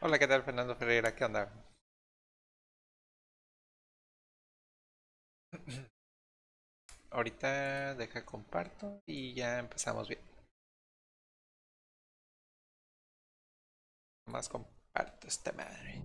Hola, ¿qué tal, Fernando Ferreira? ¿Qué onda? Ahorita deja comparto y ya empezamos bien. Nomás comparto esta madre.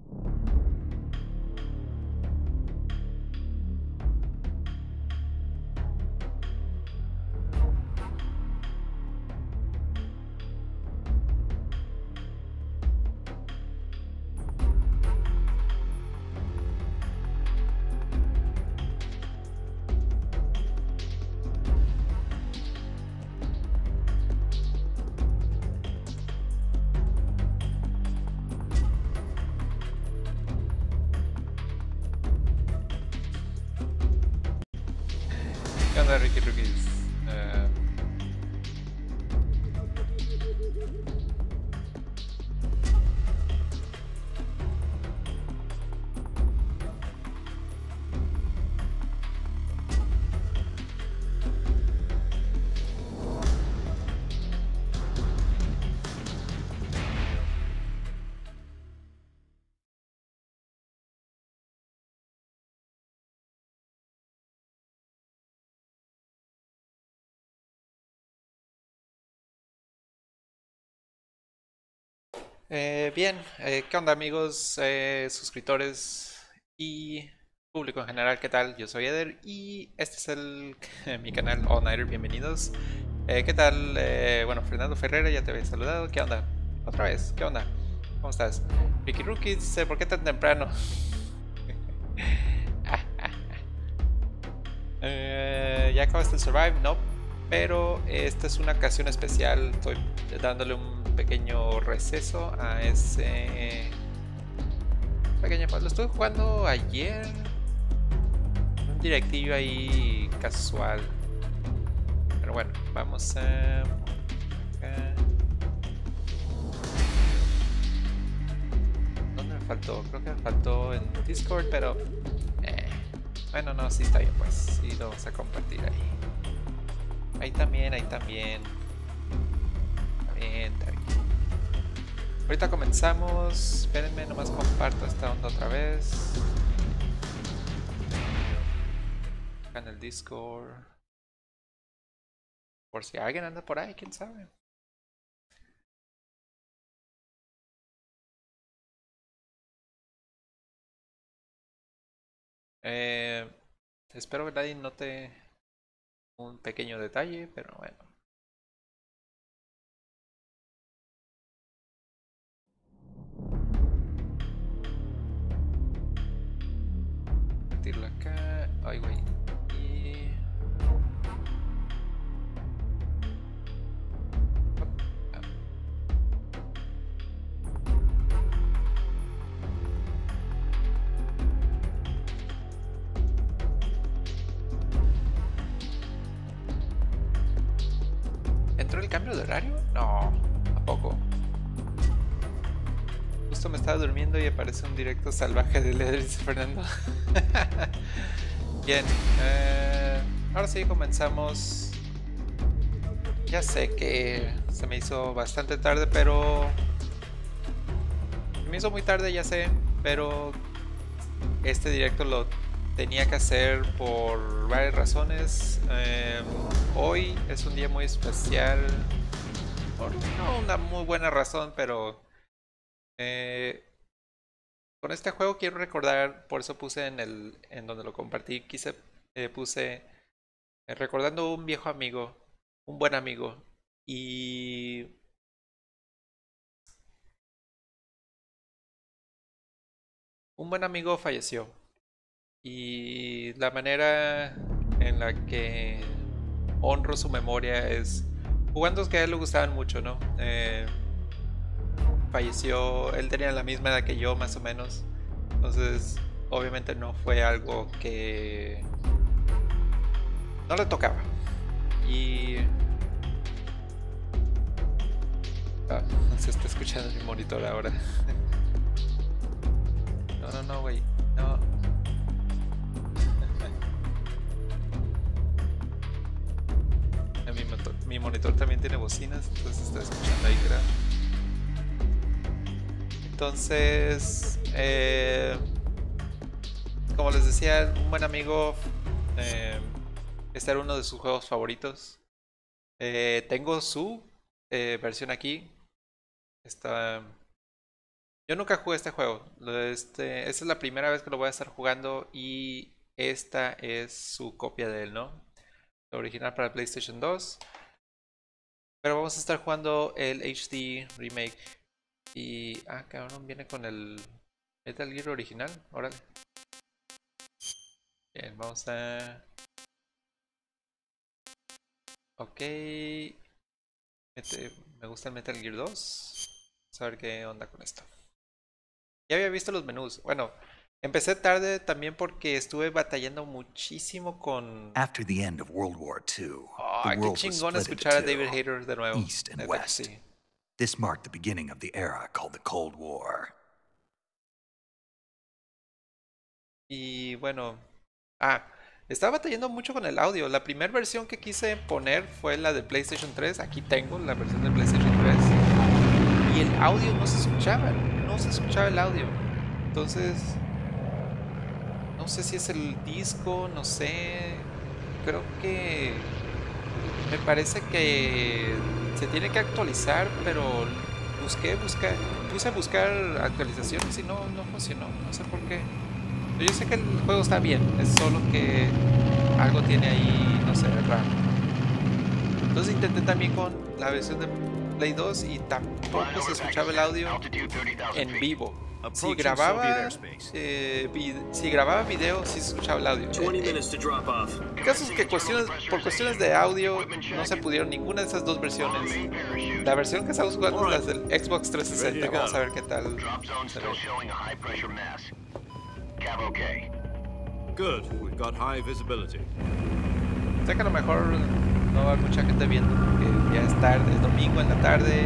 ¿Qué onda, Ricky Rookies? Bien, ¿qué onda, amigos, suscriptores y público en general? ¿Qué tal? Yo soy Eder y este es mi canal All Nighter. Bienvenidos. ¿Qué tal? Bueno, Fernando Ferreira, ya te había saludado. ¿Qué onda? Otra vez, ¿qué onda? ¿Cómo estás? Ricky Rookies, ¿por qué tan temprano? ¿Ya acabaste el Survive? No, pero esta es una ocasión especial. Estoy dándole un pequeño receso a ese pequeño. Lo estuve jugando ayer. Un directillo ahí casual. Pero bueno, vamos a. Acá. ¿Dónde me faltó? Creo que me faltó en Discord, pero. eh, Bueno, no, sí está bien, pues. Sí, lo vamos a compartir ahí. Ahí también, ahí también. Está bien, está bien. Ahorita comenzamos. Espérenme, nomás comparto esta onda otra vez. Acá en el Discord. Por si alguien anda por ahí, quién sabe. Eh, Espero que nadie note un pequeño detalle, pero bueno. Meterlo acá. Ay, güey. Y. Ah, ¿entró el cambio de horario? No, tampoco. Justo me estaba durmiendo y aparece un directo salvaje de Leder, dice Fernando. Bien, ahora sí comenzamos. Ya sé que se me hizo bastante tarde, pero. Se me hizo muy tarde, ya sé, pero este directo lo tenía que hacer por varias razones. Hoy es un día muy especial, por no una muy buena razón, pero eh, con este juego quiero recordar, por eso puse en donde lo compartí, puse recordando un viejo amigo, un buen amigo, y un buen amigo falleció. Y la manera en la que honro su memoria es jugando que a él le gustaban mucho, ¿no? Falleció, él tenía la misma edad que yo, más o menos. Entonces, obviamente no fue algo que no le tocaba. Y se está escuchando mi monitor ahora. No, no, no, güey. No. Mi monitor también tiene bocinas, entonces está escuchando ahí, creo. Entonces, como les decía, un buen amigo, este era uno de sus juegos favoritos. Tengo su versión aquí. Yo nunca jugué este juego. Esta es la primera vez que lo voy a estar jugando y esta es su copia de él, ¿no? La original para PlayStation 2. Pero vamos a estar jugando el HD remake. Y... ah, cabrón, viene con el Metal Gear original. Órale. Bien, vamos a... ok. Me gusta el Metal Gear 2. Vamos a ver qué onda con esto. Ya había visto los menús. Bueno, empecé tarde también porque estuve batallando muchísimo con... After the end of World War II, oh, the qué world was chingón split escuchar a into David two, Hayter de nuevo. East and West. Sí. This marked the beginning of the era called the Cold War. Y bueno... ah, estaba batallando mucho con el audio. La primera versión que quise poner fue la de PlayStation 3. Aquí tengo la versión de PlayStation 3. Y el audio no se escuchaba. No se escuchaba el audio. Entonces... no sé si es el disco, no sé. Creo que... me parece que se tiene que actualizar, pero puse a buscar actualizaciones y no funcionó. No sé por qué. Pero yo sé que el juego está bien, es solo que algo tiene ahí, no sé, raro. Entonces intenté también con la versión de Play 2 y tampoco se escuchaba el audio en vivo. Si grababa video, sí se escuchaba el audio. El caso es que por cuestiones de audio no se pudieron ninguna de esas dos versiones. La versión que estamos jugando es la del Xbox 360. Vamos a ver qué tal se ve. Good, we've got high visibility. Sé que a lo mejor no va a haber mucha gente viendo porque ya es tarde, es domingo en la tarde,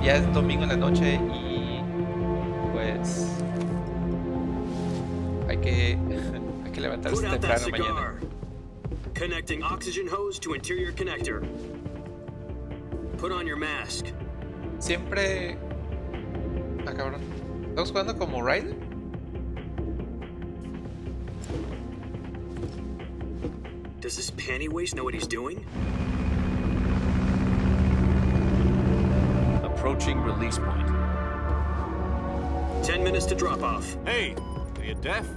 ya es domingo en la noche y pues hay que levantarse temprano mañana. Connecting oxygen hose to interior connector. Put on your mask. Siempre... ah, cabrón. ¿Estamos jugando como Raiden? Does this panty waste know what he's doing? Approaching release point. 10 minutes to drop off. Hey, are you deaf?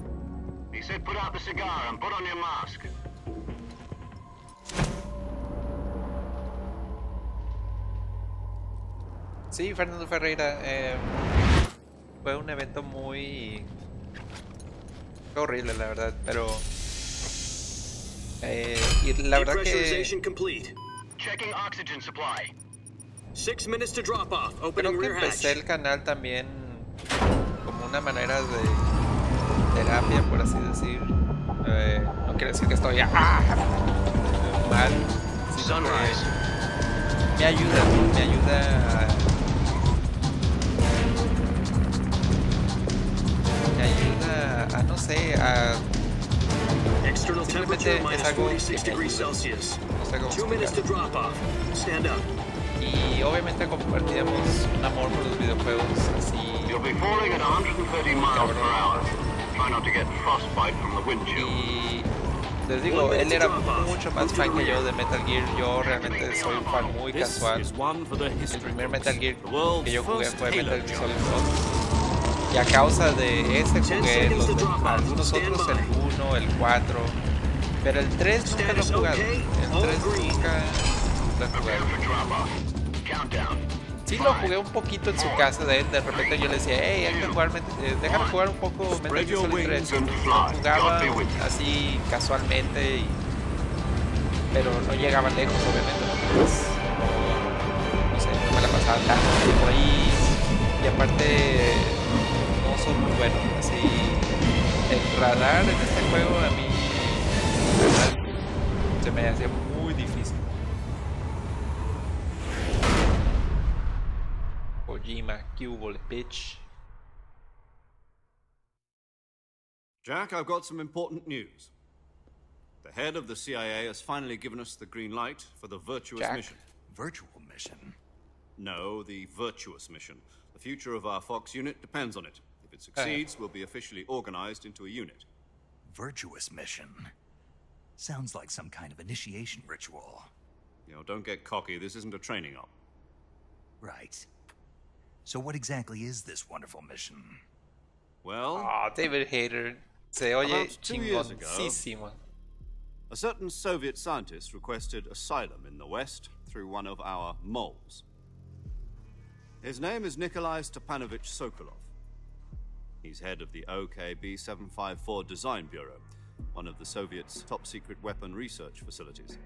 He said put out the cigar and put on your mask. Sí, Fernando Ferreira. Fue un evento muy... fue horrible, la verdad, pero... y la verdad que... Checking oxygen supply. 6 minutes to drop off. Opening creo que rear hatch. empecé el canal también como una manera de terapia, por así decir. No quiere decir que estoy mal, sino que me ayuda a no sé, a External temperature simplemente es minus algo 46 que me degrees ayuda. Celsius. No sé cómo 2 minutes to explicarlo. drop off. Stand up. Y obviamente compartíamos un amor por los videojuegos así. You'll be falling at 130 miles per hour. Try not to get frostbite from the windshield. Y les digo, él era mucho más fan que yo de Metal Gear. Yo realmente soy un fan muy This casual. is one for the El history primer books. Metal Gear The world's que yo jugué first fue Halo Metal Gear game. Solid 2. Y a causa de ese jugué algunos otros, el 1, el 4. Pero el 3 nunca lo he jugado. El 3 nunca lo he Prepare for jugado. drop off. Countdown. Sí lo jugué un poquito en su casa de él. De repente yo le decía, hey, hay que jugar, déjame jugar un poco Metal Gear Solid 3. Lo jugaba así casualmente, pero no llegaba lejos, obviamente. Pues, no sé, no me la pasaba tanto tiempo ahí. Y aparte, no soy muy bueno. Así, el radar en este juego a mí la verdad, se me hacía muy difícil. Kojima, Cubole, bitch. Jack, I've got some important news. The head of the CIA has finally given us the green light for the virtuous Jack. mission. Virtual mission? No, the virtuous mission. The future of our Fox unit depends on it. If it succeeds, we'll be officially organized into a unit. Virtuous mission. Sounds like some kind of initiation ritual. You know, don't get cocky. This isn't a training op. Right. So what exactly is this wonderful mission? Well, Ah, David Hayter. Se oye About 2 years ago, chingoncísimo. a certain Soviet scientist requested asylum in the West through one of our moles. His name is Nikolai Stepanovich Sokolov. He's head of the OKB-754 Design Bureau, one of the Soviets' top-secret weapon research facilities,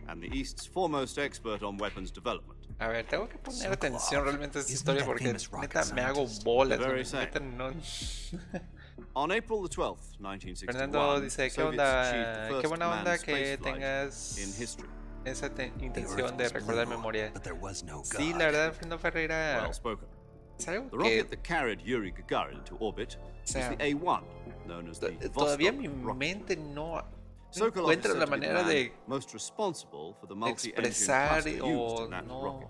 and the East's foremost expert on weapons development. A ver, tengo que poner Sokolov. atención realmente a esta Isn't historia that porque famous rocket neta me hago scientist? bolas. The very güey, same. neta no. On April the 12th, 1961, Fernando dice, ¿qué Soviets onda? achieved the Qué first buena onda manned que spaceflight tengas in history. esa The intención Earth de was recordar blue, memoria. but there was no Sí, God. la verdad, Fernando Ferreira Well spoken. es algo The que rocket that carried Yuri Gagarin to orbit was sea, the A1, known as the todavía Vostok mi rocket. mente no Sokolov is encuentra said la to be the manera man de most responsible for the multi-engine expresar cluster used o in that no. rocket.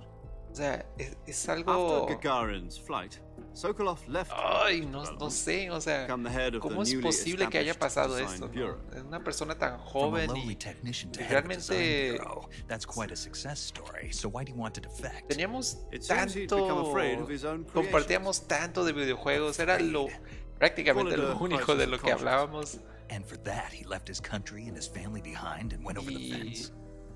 O sea, es After algo. Gagarin's flight, Sokolov left Ay, rocket no development sé, o sea, become the head of the ¿cómo es newly posible que haya established pasado Design esto? Bureau. ¿No? Es una persona tan From a joven lowly y technician to y head of a design realmente bureau. That's quite a success story. So why do you want to defect? teníamos It seems he'd become afraid of his own creations. compartíamos tanto de videojuegos, era lo prácticamente Call it lo a único de crisis lo of que conscience. hablábamos. And for that, he left his country and his family behind and went over the Y fence.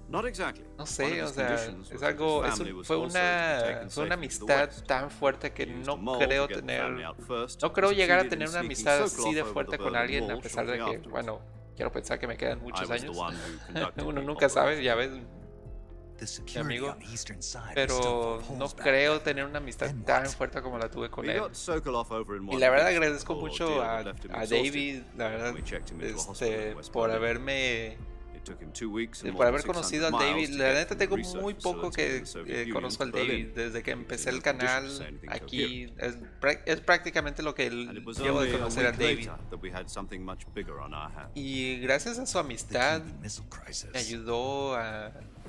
Not exactly. no One sé, of o his sea, conditions was es that algo, his family was fue also to be taken una safely to the amistad West. tan fuerte que He used no a mole creo to get the family tener, out first, no creo and llegar a succeeded tener in una sneaking amistad Sokolov así de over fuerte the con Berlin alguien, a Wall pesar de shortly que, afterwards. bueno, quiero pensar que me quedan I muchos was the años. one who conducted Uno the nunca sabe, operation. ya ves, The security amigo, on the eastern side was pero still full of no holes back creo then. tener una amistad Then tan what? fuerte como la tuve con We él. got Sokolov over in Y one la verdad piece. agradezco The mucho ordeal a, had left him a exhausted, David, la verdad, and we checked him into a hospital in West por Berlin. haberme, It took him 2 weeks and por more haber than conocido 600 al miles David. to La get neta from the tengo research muy poco facility of que the Soviet Union conozco al to Berlin. David. Desde que empecé el It's in no canal condition to say anything aquí, es prácticamente lo que And it was llevo de only a conocer a week David. later that we had something much bigger on our hands. Y gracias a su The amistad Cuban Missile Crisis. me ayudó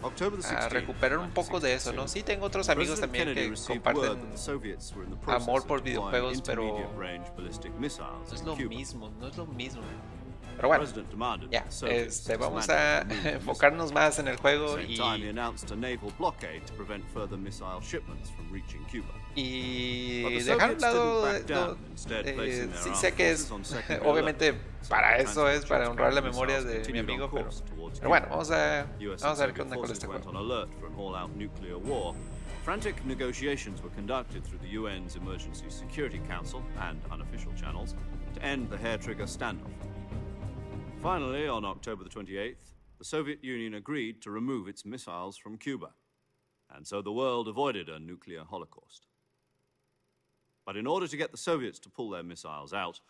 October the a 16th, recuperar un poco de eso, ¿no? Sí, tengo otros amigos President también Kennedy que received comparten word that the Soviets were in the process amor of por deploying videojuegos, pero intermediate-range ballistic missiles no es in lo Cuba. mismo, no es lo mismo. The Pero bueno, President demanded ya, that the Soviets vamos dismantle a and remove the enfocarnos más en el juego At the same time, he announced a naval blockade to prevent further missile shipments from reaching Cuba. But y the dejar a un Soviets lado, didn't back down, instead placing their sí armed sé que es, forces on secondary obviamente alert. para Some eso es, para transport honrar la ships memoria carrying de mi missiles amigo, continued pero, on course towards pero bueno, Cuba. vamos a US ver and qué Soviet onda con forces este went juego. on alert for an all-out nuclear war. Frantic negotiations were conducted through the UN's Emergency Security Council and unofficial channels to end the hair-trigger standoff. Finally, on October the 28th, the Soviet Union agreed to remove its missiles from Cuba, and so the world avoided a nuclear holocaust. But in order to get the Soviets to pull their missiles out,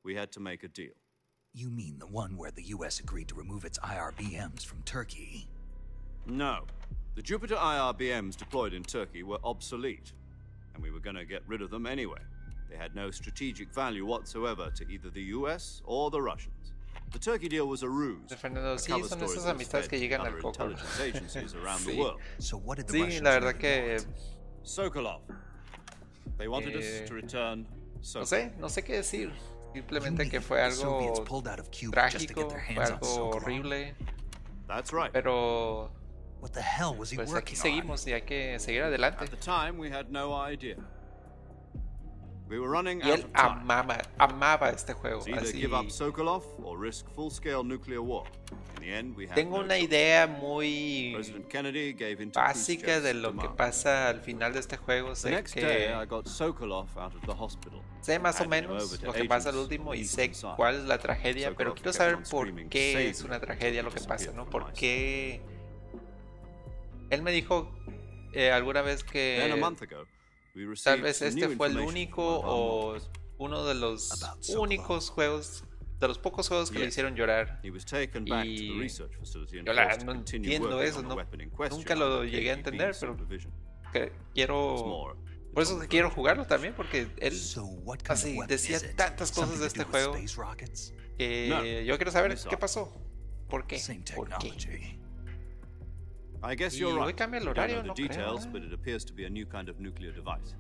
we had to make a deal. You mean the one where the U.S. agreed to remove its IRBMs from Turkey? No. The Jupiter IRBMs deployed in Turkey were obsolete, and we were going to get rid of them anyway. They had no strategic value whatsoever to either the US or the Russians. The Turkey deal was a ruse. Fernando, a sí, cover son story esas that was amistades fed que to llegan al other coco. intelligence agencies around the Sí. world. So what did the Sí, Russians la verdad really que want? Sokolov. They wanted us to return no Sokolov. no sé qué decir. You Simplemente mean que fue the Soviets algo pulled out of Cuba just to get trágico, their fue hands on algo Sokolov? horrible, That's right. pero What the hell was he pues aquí working on? seguimos y hay que seguir adelante. At the time, we had no idea. We were running Y out él of time. amaba este juego. It's either Así, give up Sokolov or risk full-scale nuclear war. In the end, we had tengo no una choice. idea muy President Kennedy gave in to básica Khrushchev's de lo que demand. pasa al final de este juego. The Sé next day, I que got Sokolov out of the hospital. sé más o handed him menos over to lo que pasa al agents último on y the sé eastern side. cuál es la tragedia, pero Sokolov quiero kept saber on por screaming, qué "Save es me", una tragedia lo que disappeared pasa, ¿no? from ¿Por my qué? Él me dijo alguna vez Then a que month ago, we tal received vez some este new fue el information único from our o models. uno de los About Sokolov. únicos juegos, de los pocos juegos que le Yes. hicieron llorar. He was taken back to Y the research facility and yo la forced to no continue entiendo working eso, on the no, weapon in question nunca lo under llegué a KGB entender, pero supervision. que What's quiero, more, por eso que quiero jugarlo también, porque él So what kind así of weapon decía is it? tantas cosas Something de to este do with juego space rockets? que No. yo quiero saber Missile. qué pasó, por qué, Same por qué. technology. I guess Y you're hoy right. cambia el We don't know horario, the no creo, details, but it appears to be a new kind of nuclear device.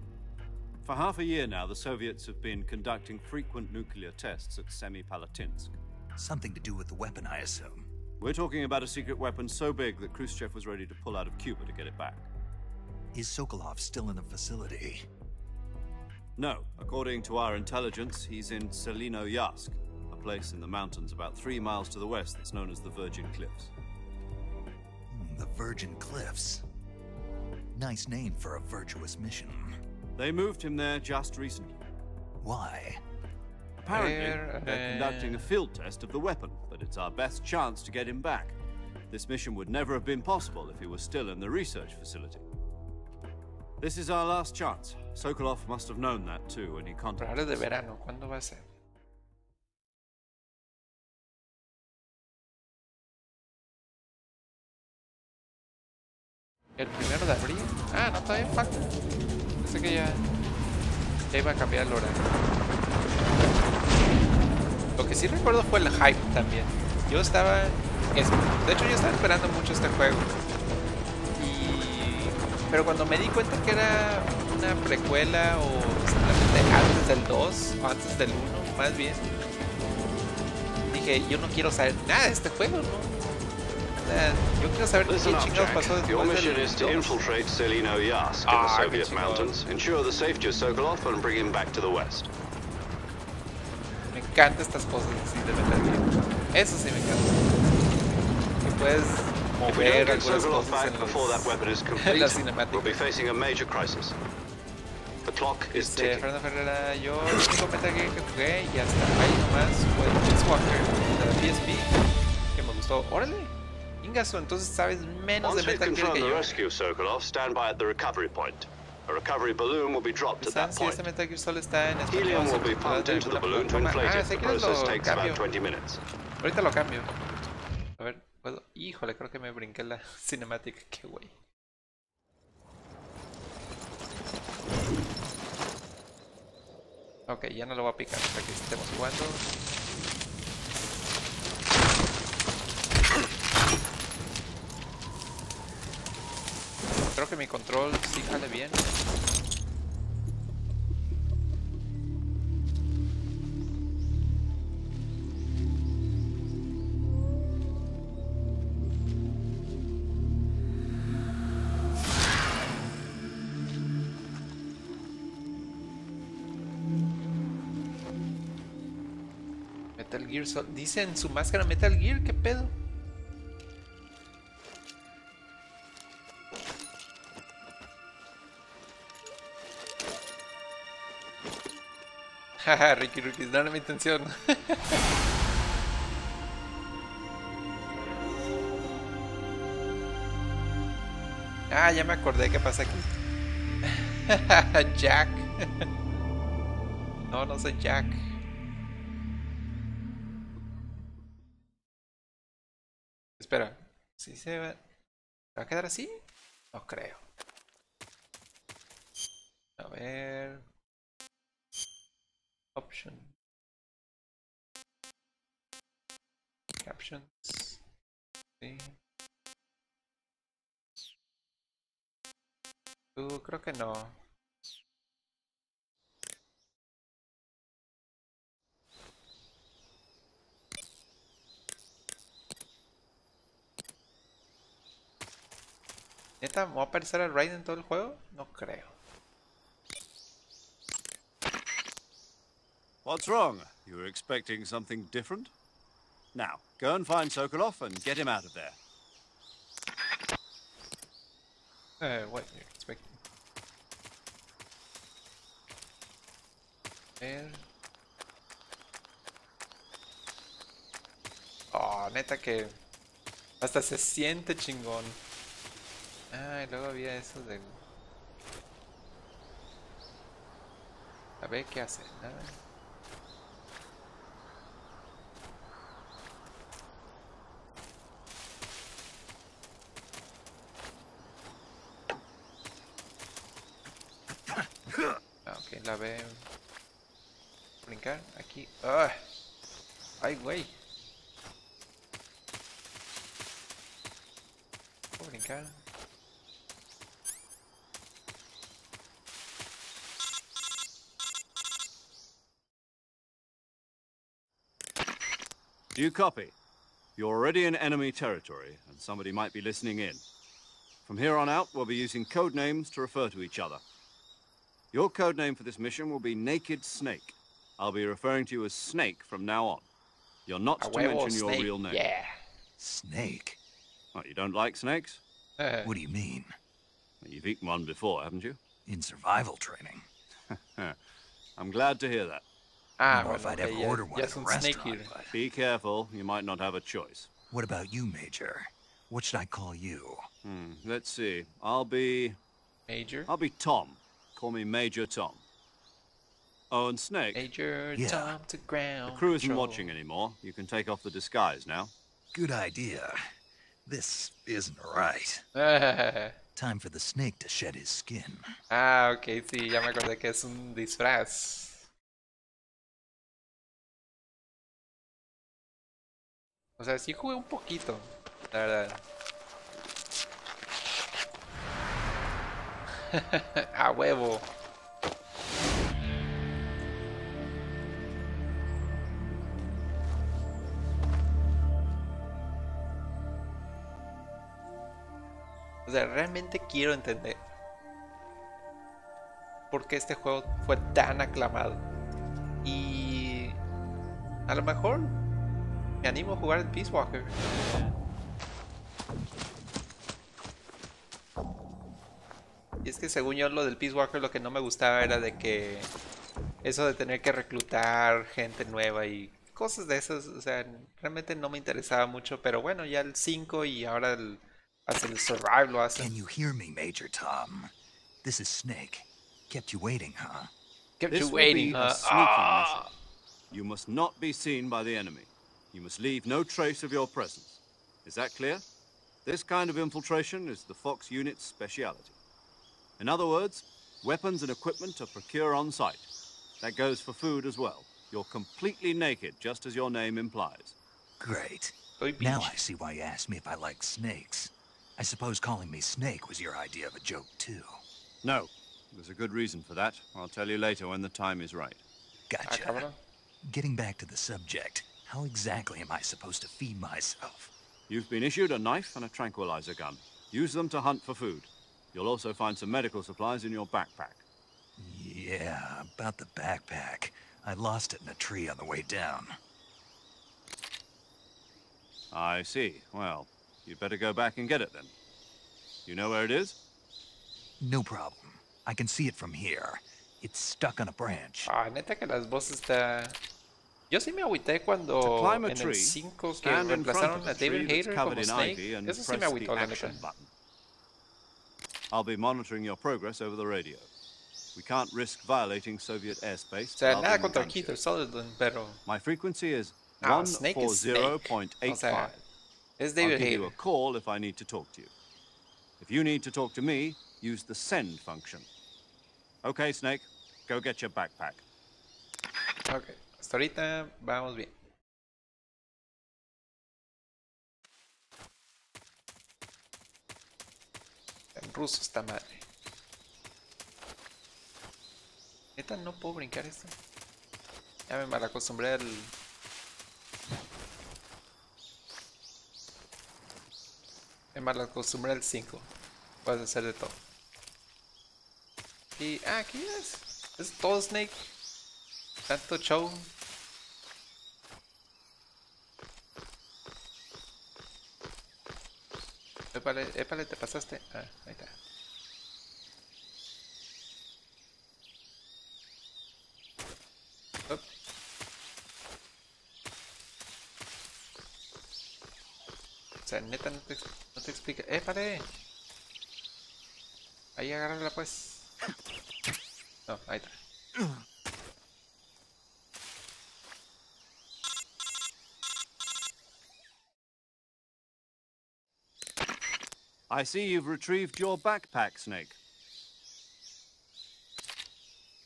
For half a year now, the Soviets have been conducting frequent nuclear tests at Semipalatinsk. Something to do with the weapon, I assume. We're talking about a secret weapon so big that Khrushchev was ready to pull out of Cuba to get it back. Is Sokolov still in the facility? No, according to our intelligence, he's in Selino-Yarsk, a place in the mountains about 3 miles to the west that's known as the Virgin Cliffs. The Virgin Cliffs. Nice name for a virtuous mission. They moved him there just recently. Why? Apparently, they're conducting a field test of the weapon, but it's our best chance to get him back. This mission would never have been possible if he was still in the research facility. This is our last chance. Sokolov must have known that too when he contacted Horario de us. verano, ¿cuándo va a ser? ¿El 1 de abril? Ah, no, todavía falta. Pensé que ya iba a cambiar el horario. Lo que sí recuerdo fue el hype también. Yo estaba... De hecho, yo estaba esperando mucho este juego. Pero cuando me di cuenta que era una precuela o simplemente antes del 2 o antes del 1, más bien, dije, yo no quiero saber nada de este juego, ¿no? O sea, yo quiero saber qué Listen up, chingados Jack. pasó Your después mission del is to 2. infiltrate Selino-Yarsk in the Ah, Soviet qué chingón. mountains, ensure the safety of Sokolov, and bring him back to the west. Me encantan estas cosas así de Metal Gear. Eso sí me encanta. Que puedes If we don't mover get algunas Sokolov cosas back en before that weapon is en complete, la we'll be cinemática. facing a major crisis. The clock is ticking. Fernando Ferrera, yo el único Metal Gear que jugué y hasta ahí nomás fue el Peace Walker de la PSP, que me gustó. ¡Órale! Ingaso, entonces sabes menos de Once we've Metal Gear confirmed que the yo. rescue of Sokolov, stand by at the recovery point. A recovery balloon will be dropped at that Si point. este Metal Gear solo está en español, Helium will be subtitulado pumped de into the alguna balloon to plataforma. inflate it. Si The quieres process lo takes cambio. about 20 minutes. Ahorita lo cambio. A ver, puedo. Híjole, creo que me brinqué la cinemática. Qué güey. Ok, ya no lo voy a picar hasta que estemos jugando. Creo que mi control sí jale bien. Metal Gear dice en su máscara Metal Gear, ¿qué pedo? Jaja, Ricky, no era mi intención. Ah, ya me acordé qué pasa aquí. Jack. No, no soy Jack. Espera, ¿sí se va a quedar así? No creo. A ver. Option. Captions. Sí. Creo que no. ¿Neta va a aparecer el raid en todo el juego? No creo. What's wrong? You were expecting something different? Now, go and find Sokolov and get him out of there. What you're expecting? Ver. Oh, neta que hasta se siente chingón. Ah, y luego había eso del... A ver qué hace. Nada. Ah, ok, la ve. Brincar aquí. ¡Ah! ¡Ay, güey! ¿Puedo brincar? acá. Do you copy? You're already in enemy territory, and somebody might be listening in. From here on out, we'll be using code names to refer to each other. Your code name for this mission will be Naked Snake. I'll be referring to you as Snake from now on. You're not to mention your real name. Yeah. Snake? What, you don't like snakes? What do you mean? Well, you've eaten one before, haven't you? In survival training. I'm glad to hear that. I don't know if I'd ever order one ya at es a un restaurant, snake eater. but... Be careful, you might not have a choice. What about you, Major? What should I call you? Let's see. I'll be Major? Tom. Call me Major Tom. Oh, and Snake. Major Yeah. Tom to ground The crew isn't control. watching anymore. You can take off the disguise now. Good idea. This isn't right. Time for the snake to shed his skin. Ah, ok, sí, ya me acordé que es un disfraz. O sea, sí jugué un poquito, la verdad. A huevo. O sea, realmente quiero entender por qué este juego fue tan aclamado. Y a lo mejor me animo a jugar el Peace Walker. Y es que según yo lo del Peace Walker lo que no me gustaba era de que eso de tener que reclutar gente nueva y cosas de esas, o sea, realmente no me interesaba mucho, pero bueno, ya el 5 y ahora hasta el Survive lo hacen. Can you hear me, Major Tom? This is Snake. Kept you waiting, huh? Kept This you will waiting, be huh? a sneaking mission. You must not be seen by the enemy. You must leave no trace of your presence. Is that clear? This kind of infiltration is the Fox unit's speciality. In other words, weapons and equipment are procured on site. That goes for food as well. You're completely naked, just as your name implies. Great. Soy Now bitch. I see why you asked me if I like snakes. I suppose calling me Snake was your idea of a joke, too. No, there's a good reason for that. I'll tell you later when the time is right. Ah, Gotcha. cabrón. Getting back to the subject, how exactly am I supposed to feed myself? You've been issued a knife and a tranquilizer gun. Use them to hunt for food. You'll also find some medical supplies in your backpack. Yeah, about the backpack. I lost it in a tree on the way down. I see. Well, you'd better go back and get it then. You know where it is? No problem. I can see it from here. It's stuck on a branch. Ah, neta que las voces está... Yo sí me agüité cuando To climb a en el tree, 5 que stand in front reemplazaron of a the tree David that's Hayter covered como in Snake. ivy and Eso sí me press agüitó, the la action neta. button. I'll be monitoring your progress over the radio. We can't risk violating Soviet airspace. O sea, without nada being contra gunshot. Keith Sutherland, pero... My frequency is Ah, Snake is Snake. 140.85. O sea, es I'll David give you a Hayter. call if I need to talk to you. If you need to talk to me, use the send function. Okay, Snake, go get your backpack. Ok, hasta ahorita vamos bien. En ruso esta madre. Neta, no puedo brincar esto. Ya me malacostumbré al... Me malacostumbré al 5. Puedes hacer de todo. Y... Ah, aquí es. Es todo Snake. Tanto show. Épale, épale, te pasaste. Ah, ahí está. Up. O sea, neta, no te explica. ¡Épale! Ahí agárrala pues. No, ahí está. I see you've retrieved your backpack, Snake.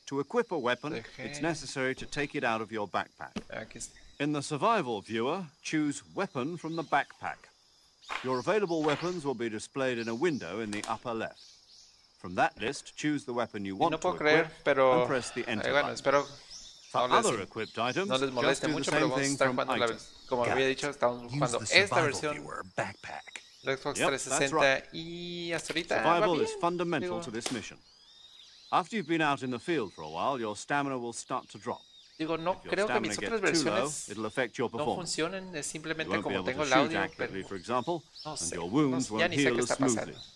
To equip a weapon, it's necessary to take it out of your backpack. Aquí está. In the survival viewer, choose Weapon from the backpack. Your available weapons will be displayed in a window in the upper left. From that list, choose the weapon you want no to puedo equip creer, pero and press the enter bueno, button. espero For no other equipped items, les just moleste do the mucho, same pero vamos a thing estar from jugando item. como había dicho, estamos jugando esta versión backpack. de Xbox Yep, 360 that's right. y hasta ahorita va Survival bien. is fundamental Digo, to this mission. After you've been out in the field for a while, your stamina will start to drop. digo, no If your creo que stamina mis gets otras too low, versiones it'll affect your no performance. funcionen, es You simplemente won't be como able tengo to el shoot audio, accurately, pero for example, no and sé, your wounds ya won't ni sé heal qué as está smoothly. pasando.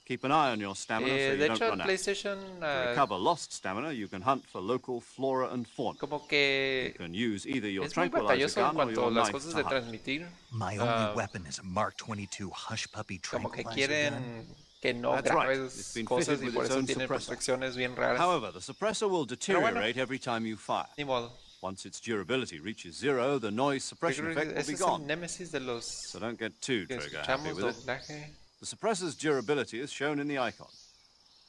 Keep an eye on your stamina so De you don't hecho, run el out. PlayStation To recover lost stamina, you can hunt for local flora and fauna. como You que can use either your es muy tranquilizer batalloso en gun or cuanto your a las knife cosas to de hunt. transmitir. My only weapon is a Mark 22 Hush Puppy Como que tranquilizer gun. quieren que no That's right. grabes It's been cosas fitted y with por its eso own tienen suppressor. perfecciones bien raras. However, the suppressor will deteriorate every time you fire. Ni modo. Once its durability reaches zero, the noise Yo suppression creo effect que will ese be es el gone. némesis de los So don't get too que trigger happy escuchamos with it. doblaje. The suppressor's durability is shown in the icon.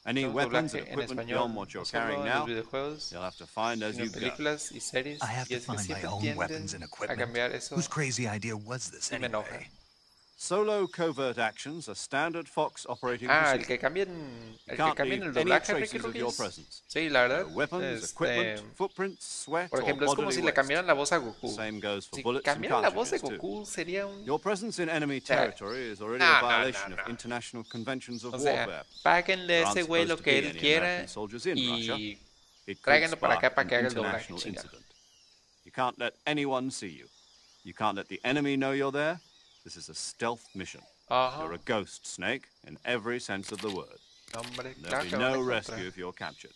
Any Escuchamos weapons doblaje and en equipment español, beyond what no you're solo carrying en now, los videojuegos, you'll have to find as sino you en go. películas y series. I have Y to es que find my siempre own weapons and tienden a equipment. cambiar eso. Whose crazy idea was this Y me enoja. anyway? Solo covert actions are standard Fox operating El procedure. que cambien You can't el leave any doblaje, Ricky, traces creo of que your es. presence. Sí, la verdad. No weapons, equipment, footprints, sweat, Por ejemplo, or es como bodily si le waste. cambiaran la voz a Goku. Same goes for Si bullets and cambiaran la voz de cartridges, too. Goku sería un... Your presence in enemy territory is already No, a no, violation no, no. of international conventions of O sea, warfare. páguenle a There aren't ese güey lo supposed to que be él any quiera American soldiers in Russia. y It could tráiganlo para acá spark para an que haga el doblaje, international chingada. incident. You can't let anyone see you. You can't let the enemy know you're there. This is a stealth mission. Ajá. You're a ghost, Snake, in every sense of the word. Hombre, There'll claro be que van a no encontrar. rescue if you're captured.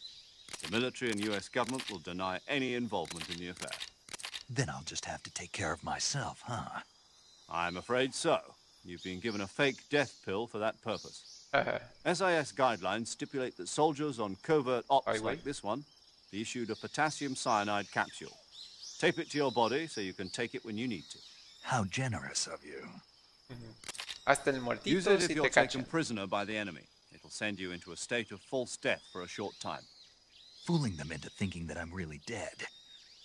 The military and US government will deny any involvement in the affair. Then I'll just have to take care of myself, huh? I'm afraid so. You've been given a fake death pill for that purpose. SIS guidelines stipulate that soldiers on covert ops Ay, güey. like this one be issued a potassium cyanide capsule. Tape it to your body so you can take it when you need to. How generous of you. Hasta el muertito Use it si if you're te taken cachan. prisoner by the enemy. It'll send you into a state of false death for a short time. Fooling them into thinking that I'm really dead.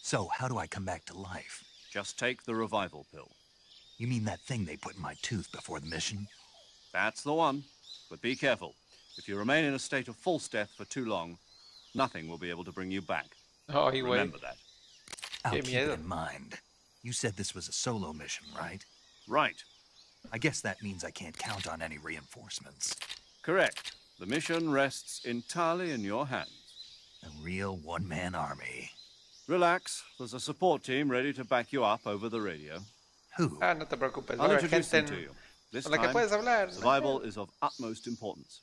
So, how do I come back to life? Just take the revival pill. You mean that thing they put in my tooth before the mission? That's the one. But be careful. If you remain in a state of false death for too long, nothing will be able to bring you back. Ay, güey. Remember that. I'll Qué keep miedo. it in mind. You said this was a solo mission, right? Right. I guess that means I can't count on any reinforcements. Correct. The mission rests entirely in your hands. A real one-man army. Relax. There's a support team ready to back you up over the radio. Who? No te preocupes. I'll Va a haber introduce gente them to you. This con la que time, puedes hablar. survival is of utmost importance.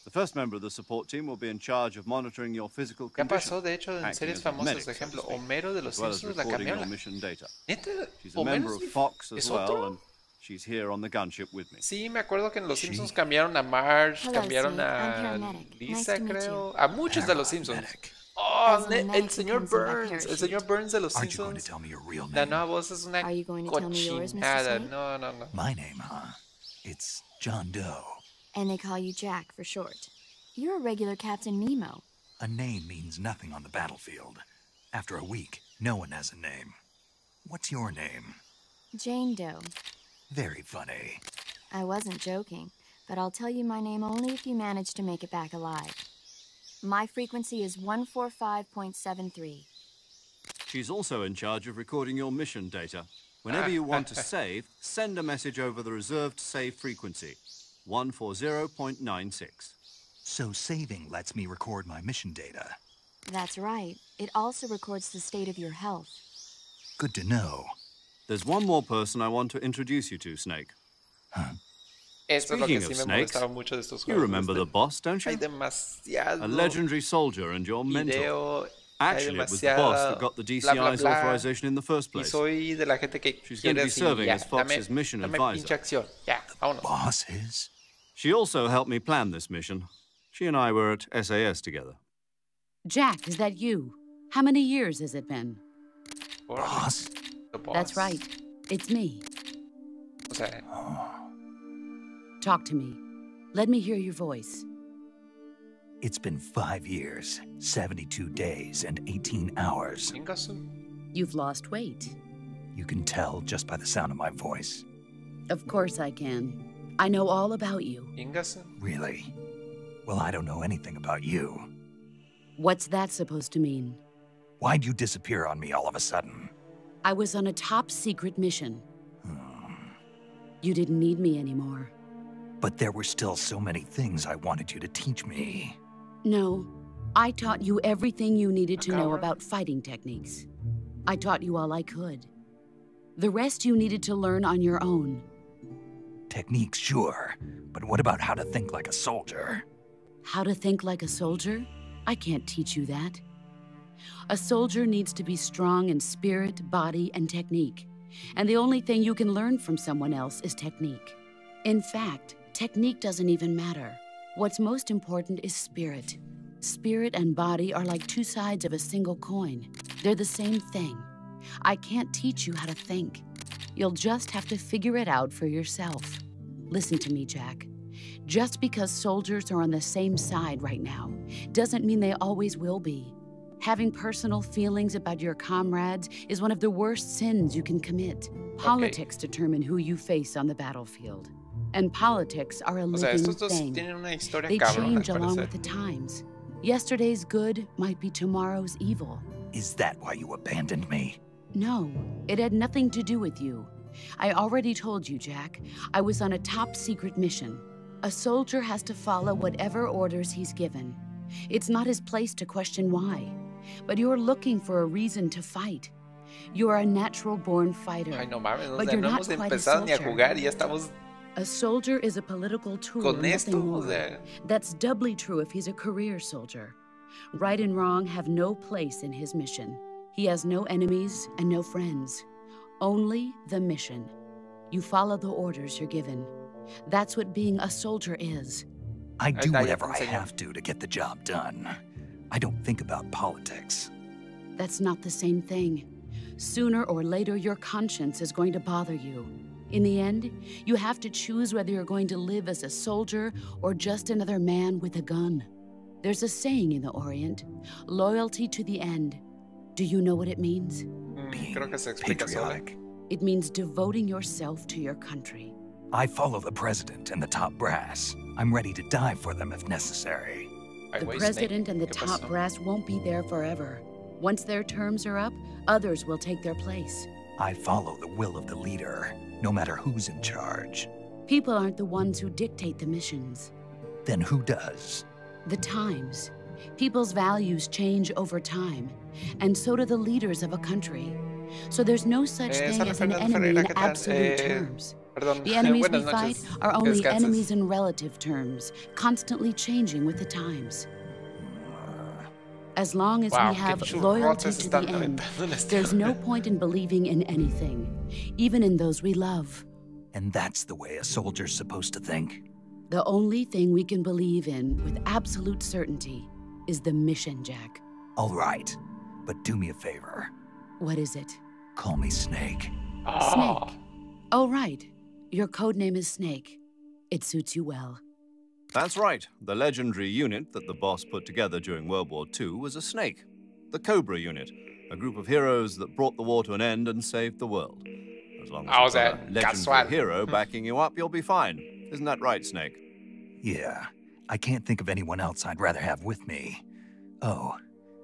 The first member of the support team will be in charge of monitoring your physical Ya condition, pasó, de hecho, en acting series as a famosas, medic, por so to ejemplo, speak, Homero de los as well as Simpsons la recording your cambió. mission data. ¿Neta? She's a ¿Homero member of Fox as es well, otro? and she's here on the gunship with me. Sí, me acuerdo que en Los Sí. Simpsons cambiaron a Marge, Hello, cambiaron Steve. I'm a paramedic. Lisa, Nice to meet creo. A muchos de Los Simpsons. Paramedic. Oh, As a medic el señor who comes in by Burns. El parachute. señor Burns de Los Aren't you going to Simpsons. tell me your real La name? nueva voz es una Are you going to tell me yours, Mr. cochinada. Snake? No, no, no. My name, huh? It's John Doe. And they call you Jack for short. You're a regular Captain Nemo. A name means nothing on the battlefield. After a week, no one has a name. What's your name? Jane Doe. Very funny. I wasn't joking, but I'll tell you my name only if you manage to make it back alive. My frequency is 145.73. She's also in charge of recording your mission data. Whenever you want to save, send a message over the reserved save frequency, 140.96. So saving lets me record my mission data. That's right. It also records the state of your health. Good to know. There's one more person I want to introduce you to, Snake. Esto es lo que Speaking sí of me snakes, molestaba mucho de estos You juegos. remember the boss, don't Hay you? demasiado A legendary soldier and your mentor. video. Actually, hay it was the boss that demasiada got the bla, bla, DCI's bla. authorization in the first Y place. soy de la gente que She's going to quiere be así, serving ya, as Fox's mission dame advisor. pinche acción. Ya, vámonos. Boss is? She also helped me plan this mission. She and I were at SAS together. Jack, is that you? How many years has it been? Órale, Boss? the boss. That's right. It's me. O sea, Talk to me. Let me hear your voice. It's been 5 years, 72 days, and 18 hours. chingazo. You've lost weight. You can tell just by the sound of my voice. Of course I can. I know all about you. Ingason? Really? Well, I don't know anything about you. What's that supposed to mean? Why'd you disappear on me all of a sudden? I was on a top-secret mission. You didn't need me anymore. But there were still so many things I wanted you to teach me. No. I taught you everything you needed to know about fighting techniques. I taught you all I could. The rest you needed to learn on your own. Techniques, sure. But what about how to think like a soldier? How to think like a soldier? I can't teach you that. A soldier needs to be strong in spirit, body, and technique. And the only thing you can learn from someone else is technique. In fact, technique doesn't even matter. What's most important is spirit. Spirit and body are like two sides of a single coin. They're the same thing. I can't teach you how to think. You'll just have to figure it out for yourself. Listen to me, Jack. Just because soldiers are on the same side right now doesn't mean they always will be. Having personal feelings about your comrades is one of the worst sins you can commit. Politics determine who you face on the battlefield. And politics are a living thing. They change along with the times. Yesterday's good might be tomorrow's evil. Is that why you abandoned me? No, it had nothing to do with you. I already told you, Jack. I was on a top-secret mission. A soldier has to follow whatever orders he's given. It's not his place to question why. But you're looking for a reason to fight. You're a natural-born fighter. Ay, no mames, but you're no not hemos quite a empezado ni a soldier. jugar y ya estamos A soldier is a political tool, con esto, nothing more. o sea. That's doubly true if he's a career soldier. Right and wrong have no place in his mission. He has no enemies and no friends. Only the mission. You follow the orders you're given. That's what being a soldier is. I do whatever I have to get the job done. I don't think about politics. That's not the same thing. Sooner or later, your conscience is going to bother you. In the end, you have to choose whether you're going to live as a soldier or just another man with a gun. There's a saying in the Orient, loyalty to the end. Do you know what it means? Creo que se explica patriotic. It means devoting yourself to your country. I follow the president and the top brass. I'm ready to die for them if necessary. The president and the top brass won't be there forever. Once their terms are up, others will take their place. I follow the will of the leader, no matter who's in charge. People aren't the ones who dictate the missions. Then who does? The times. People's values change over time, and so do the leaders of a country. So there's no such thing as an enemy in absolute terms. The enemies we fight are only enemies in relative terms, constantly changing with the times. As long as we have loyalty to the end, there's no point in believing in anything, even in those we love. And that's the way a soldier's supposed to think? The only thing we can believe in with absolute certainty is the mission, Jack. All right, but do me a favor. What is it? Call me Snake. Snake? Oh, right. Your code name is Snake. It suits you well. That's right. The legendary unit that the boss put together during World War II was a snake. The Cobra unit, a group of heroes that brought the war to an end and saved the world. As long as you've got a legendary hero backing you up, you'll be fine. Isn't that right, Snake? Yeah. I can't think of anyone else I'd rather have with me. Oh,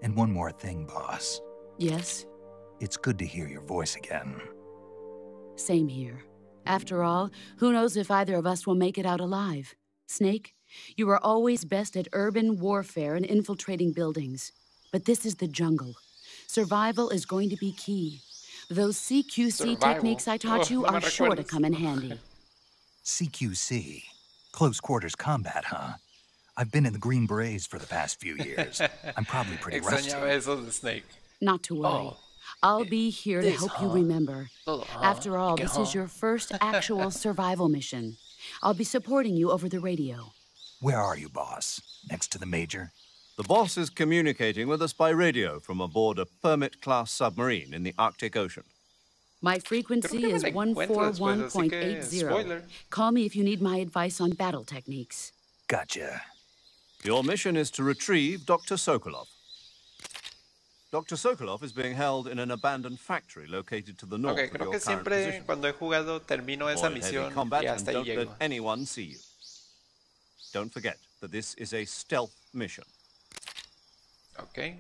and one more thing, boss. Yes? It's good to hear your voice again. Same here. After all, who knows if either of us will make it out alive? Snake, you are always best at urban warfare and infiltrating buildings. But this is the jungle. Survival is going to be key. Those CQC techniques I taught you are sure to come in handy. CQC? Close quarters combat, huh? I've been in the Green Berets for the past few years. I'm probably pretty rusty. Not to worry. I'll be here to help you remember. After all, this is your first actual survival mission. I'll be supporting you over the radio. Where are you, boss? Next to the Major? The boss is communicating with us by radio from aboard a Permit-class submarine in the Arctic Ocean. My frequency is 141.80. Call me if you need my advice on battle techniques. Gotcha. Your mission is to retrieve Dr. Sokolov. Dr. Sokolov is being held in an abandoned factory located to the north Ok, of creo your que current siempre position. cuando he jugado termino esa Avoid heavy misión combat y and hasta ahí don't let llego. anyone see you. Don't forget that this is a stealth mission. Ok.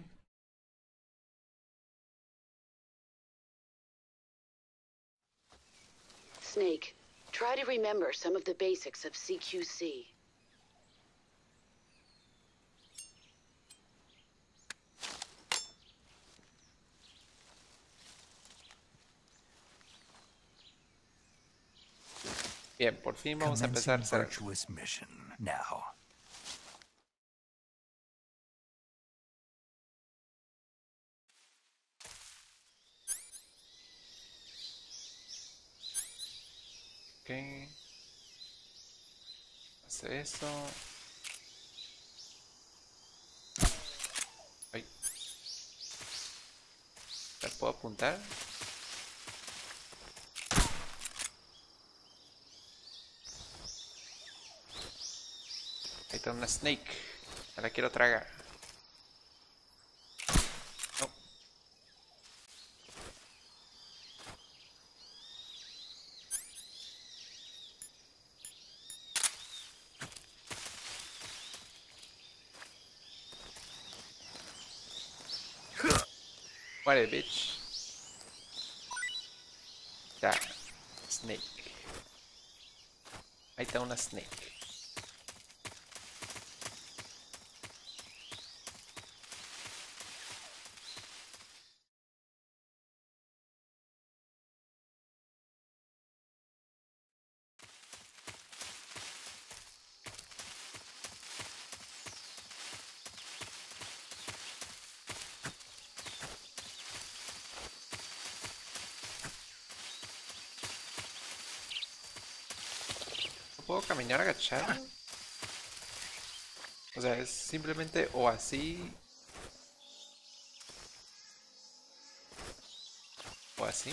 Snake, try to remember some of the basics of CQC. Bien, por fin vamos a Commencing empezar a hacer. virtuous mission now. Ok. Hace eso. Ay. ¿La puedo apuntar? Ahí está una snake. Me la quiero tragar. No. Muere, bitch. Ya. Snake. Ahí está una snake. ¿No puedo caminar agachado? O sea, es simplemente o así o así.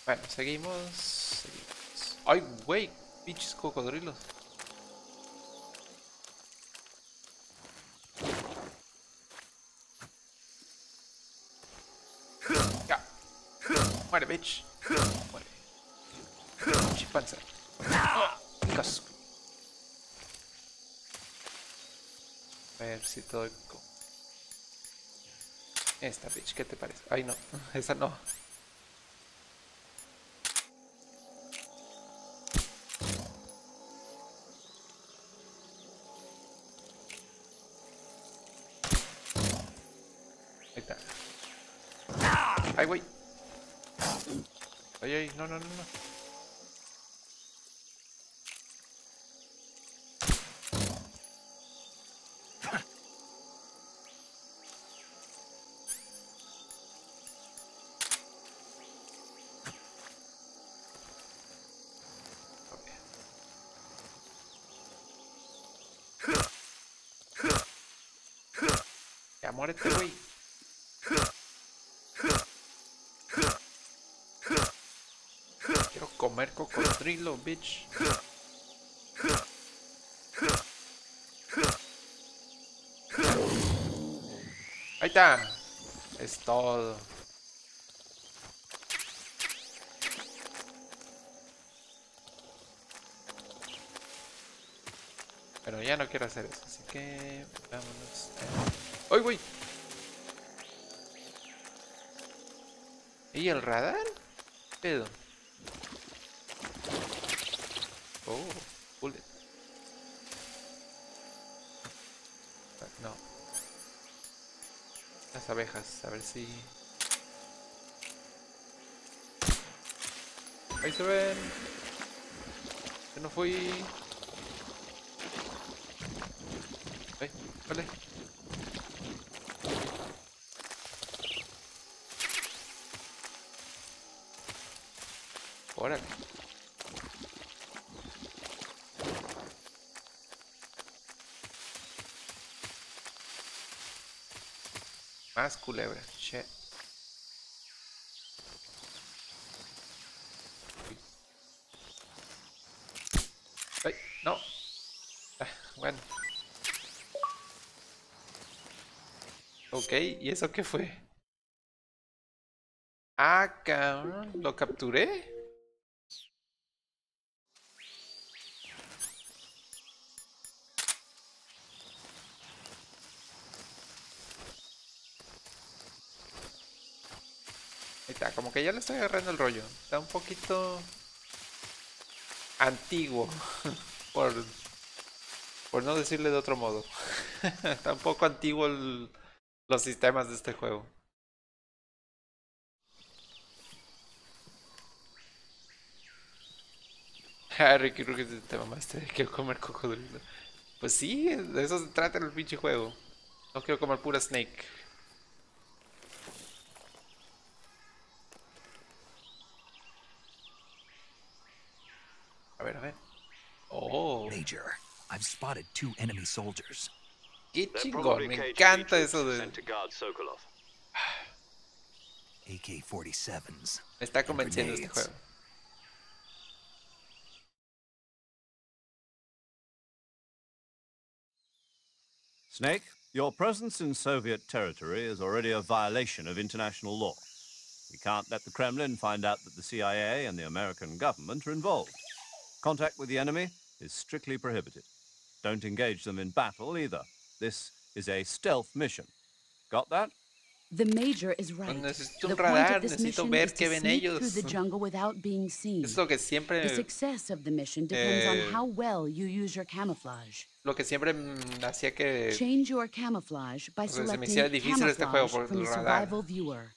Bueno, seguimos. Ay, güey, pinches cocodrilos. Ya. Muere, bitch. Muere. Chipanza. Oh, casco. A ver si todo. Esta bitch, ¿qué te parece? Ay, no, esa no. Ahí está. Ay, güey. Ay, ay, no, no, no, no. Ya, muérete, güey. Quiero comer cocodrilo, bitch. Ahí está. Es todo. Pero ya no quiero hacer eso, así que vámonos. ¡Ay, güey! ¿Y el radar? ¿Pedo? Oh, bullet. No. Las abejas, a ver si... Ahí se ven. Yo no fui... Ay, vale. Órale. Más culebra. Shit. Ay, no. Ah, bueno. Ok, ¿y eso qué fue? Ah, cabrón. ¿Lo capturé? Ahí está, como que ya le estoy agarrando el rollo. Está un poquito antiguo, por, por no decirle de otro modo. Está un poco antiguo los sistemas de este juego. Ah, Ricky, te mamaste, quiero comer cocodrilo. Pues sí, de eso se trata el pinche juego. No quiero comer pura snake. A ver, a ver. Oh, Major, I've spotted 2 enemy soldiers. qué They're chingón, probably me KGB encanta troops eso de... sent to guard Sokolov. AK-47s. Me está and convenciendo este grenades. juego. Snake, your presence in Soviet territory is already a violation of international law. We can't let the Kremlin find out that the CIA and the American government are involved. Contact with the enemy is strictly prohibited. Don't engage them in battle either. This is a stealth mission. Got that? The Major is Pues right. necesito The un point radar, of this necesito mission ver is qué to ven sneak ellos. through the jungle without being seen. Es lo que The siempre... success of the mission depends on how well you use your camouflage. Lo que siempre hacía que... Change your camouflage by O sea, se me selecting hiciera difícil este juego Camouflage por from el the radar. Survival Viewer.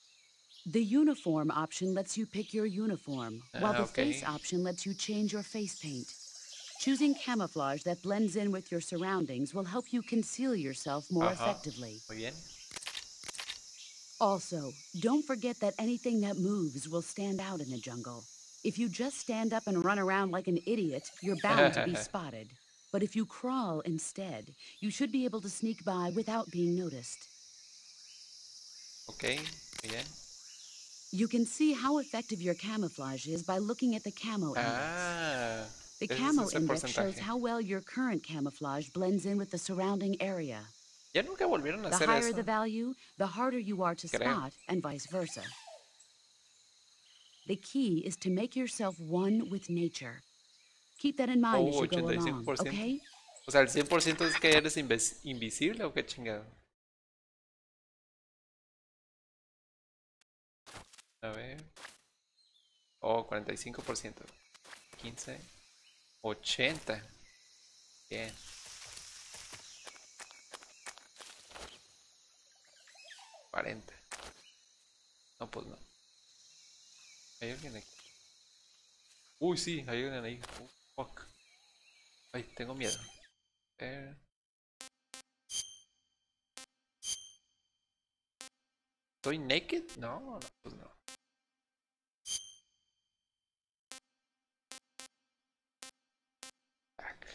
The Uniform option lets you pick your uniform, while the okay. Face option lets you change your face paint. Choosing camouflage that blends in with your surroundings will help you conceal yourself more effectively. Muy bien. Also, don't forget that anything that moves will stand out in the jungle. If you just stand up and run around like an idiot, you're bound to be spotted. But if you crawl instead, you should be able to sneak by without being noticed. Ok, bien. You can see how effective your camouflage is by looking at the camo index. Ah, The ese camo es el index shows porcentaje. how well your current camouflage blends in with the surrounding area. Ya nunca volvieron a The hacer higher eso. the value, the harder you are to Creo. spot, and vice versa. The key is to make yourself one with nature. Keep that in mind as you go along, 85%. okay? O sea, el 100% es que eres invisible o qué chingado. A ver. Oh, 45%. 15. 80. Bien. 40. No, pues no. ¿Hay alguien aquí? Uy, sí, hay alguien ahí. Fuck. Ay, tengo miedo. ¿Estoy naked? No, no, pues no. Back.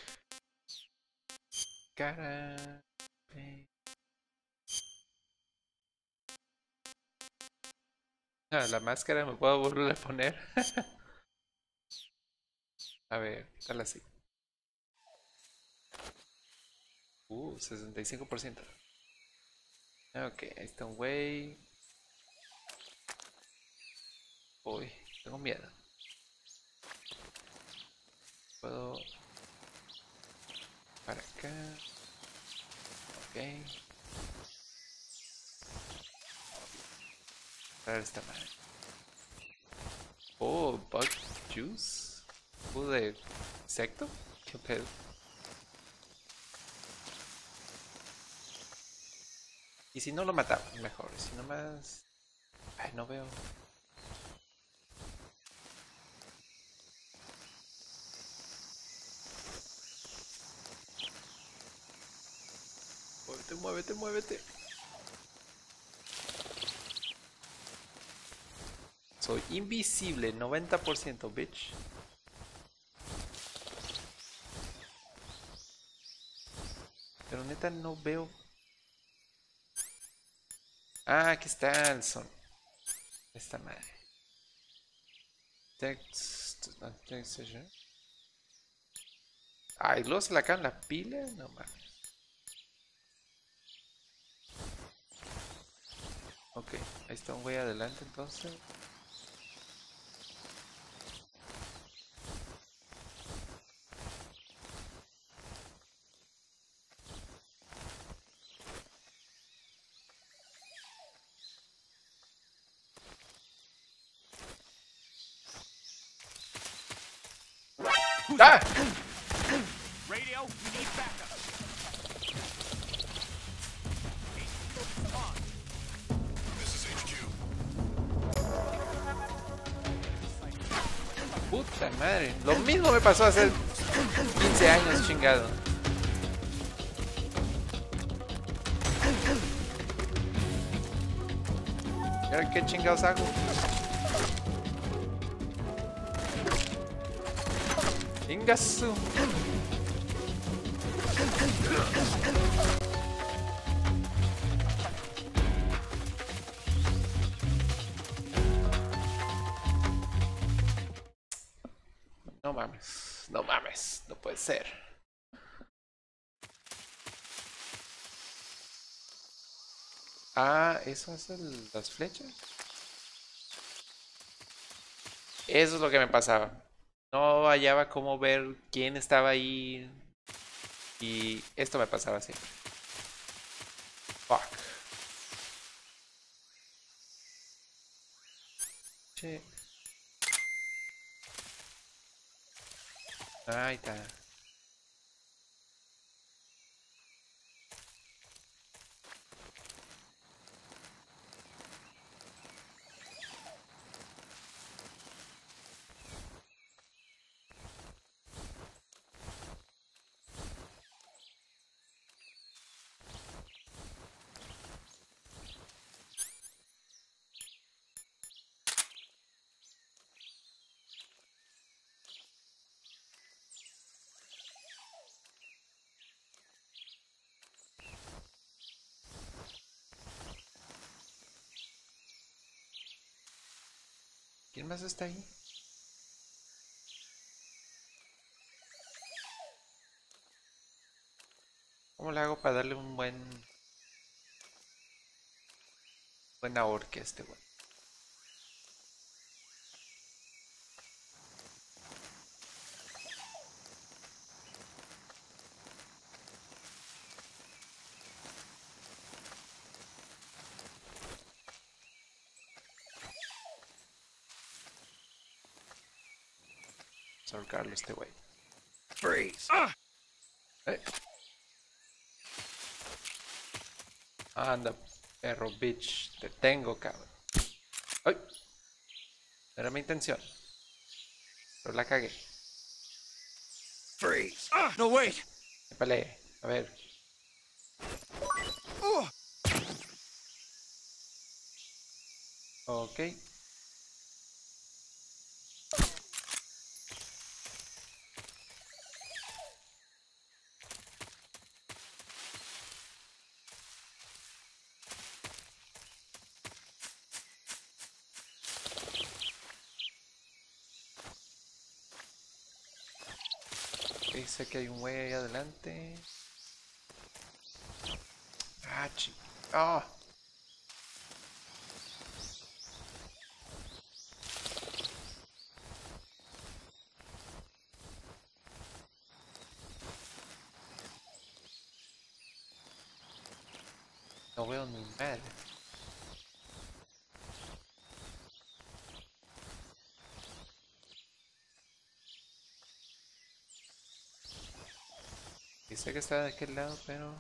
Cara. Ah, la máscara me puedo volver a poner. A ver, ¿qué tal así? 65%. Ok, ahí está un güey. Uy, tengo miedo. Puedo... Para acá. Ok. Para esta madre. Oh, bug juice. ¿De insecto? ¿Qué pedo? Y si no lo mataba, mejor. Si no más... Ay, no veo. Muévete, muévete, muévete. Soy invisible, 90%, bitch. Pero neta no veo. Ah, aquí está el son. Esta madre. Text. Ay, luego se la acaban la pila. No mames. Ok, ahí está un güey adelante entonces. ¡Ah! Radio, we need backup. This is HQ. Puta madre. Lo mismo me pasó hace 15 años, chingado. ¿Y ahora qué chingados hago? Ingasu. No mames, no mames, no puede ser. Ah, ¿eso hace las flechas? Eso es lo que me pasaba. No hallaba cómo ver quién estaba ahí. Y esto me pasaba así. Fuck. Che. Ahí está. ¿Quién más está ahí? ¿Cómo le hago para darle un buen ahorque a este güey? Vamos a ahorcarlo a este güey. Freeze. Anda, perro bitch. Te tengo, cabrón. ¡Ay! No era mi intención. Pero la cagué. Freeze. No, wait. Me peleé. A ver. Ok. Sé que hay un güey ahí adelante. Ah, chico. Ah. No veo ni madre. Y sé que está de aquel lado, pero no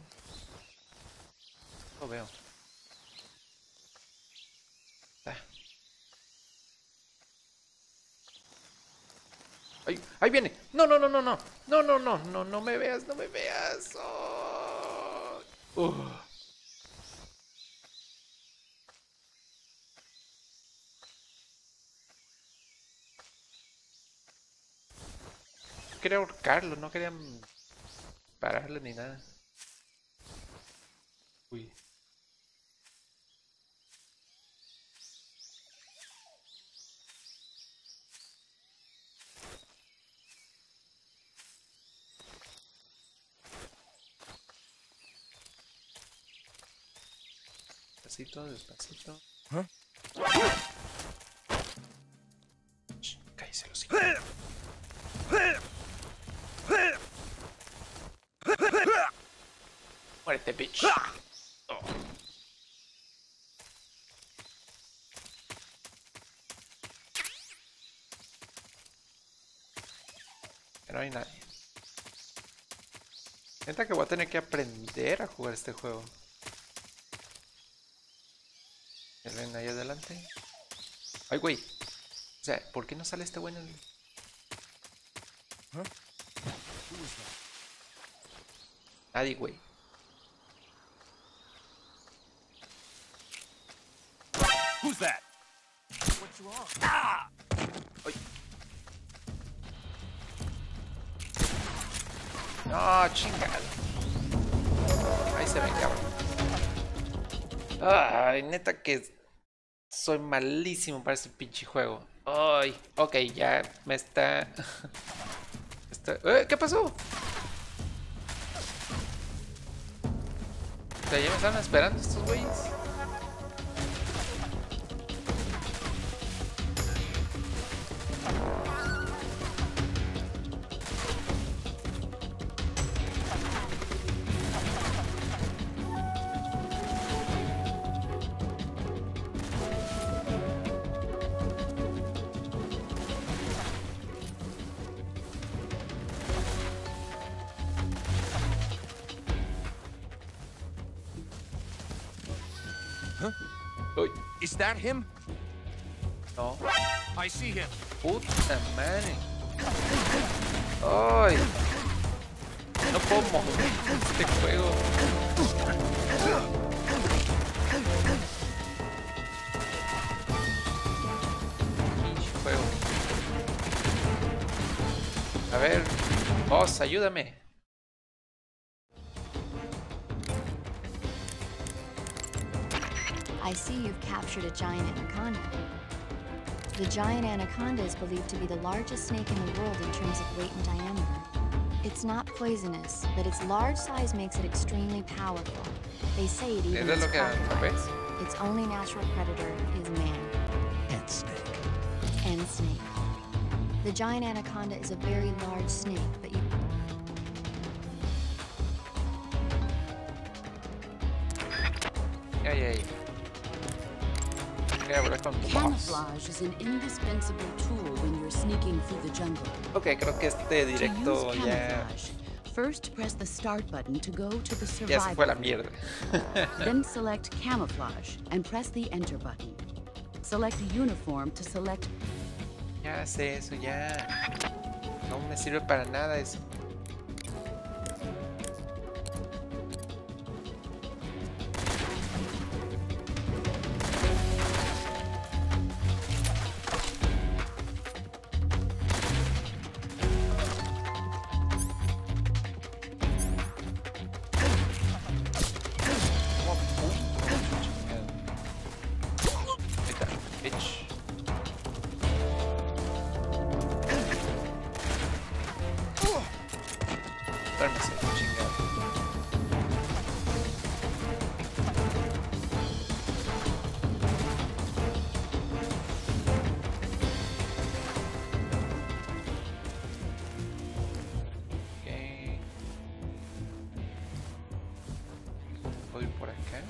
lo veo. Ah. ¡Ay! ¡Ahí viene! ¡No, no, no, no, no! ¡No, no, no! ¡No, no me veas! ¡No me veas! Oh. Quería ahorcarlo, no quería pararle ni nada. Uy. Despacito, despacito. Cállese los hijos. Muérete, bitch. Oh. No hay nadie. Neta que voy a tener que aprender a jugar este juego. ¿Ven ahí adelante? Ay, güey. O sea, ¿por qué no sale este güey en el...? Nadie, güey. Who's that? What's wrong? Ah! Ay. No, chingado. Ahí se ven, cabrón. Ay, neta que soy malísimo para este pinche juego. Ay, ok, ya me está... ¿Qué pasó? O sea, ya me están esperando estos güeyes. Uy, Is that him? no. I see him. Puta madre. Ay. No puedo mover este juego. Pinche juego. A ver, boss, ayúdame. I see you've captured a giant anaconda. The giant anaconda is believed to be the largest snake in the world in terms of weight and diameter. It's not poisonous, but its large size makes it extremely powerful. They say it even ¿Es has lo que predators. ves? Its only natural predator is man And snake. and snake. The giant anaconda is a very large snake, but you... Ay, ay. Voy a hablar con tu boss. Camouflage is an indispensable tool when you're sneaking through the jungle. Ok, creo que este To directo use ya... camouflage, first press the start button to go to the Ya se fue a la survival. mierda. Then select camouflage and press the enter button. Select uniform to select. Ya sé eso, ya. No me sirve para nada eso. Ahí está, bitch. Duérmese, chingado. Ok. Voy por acá.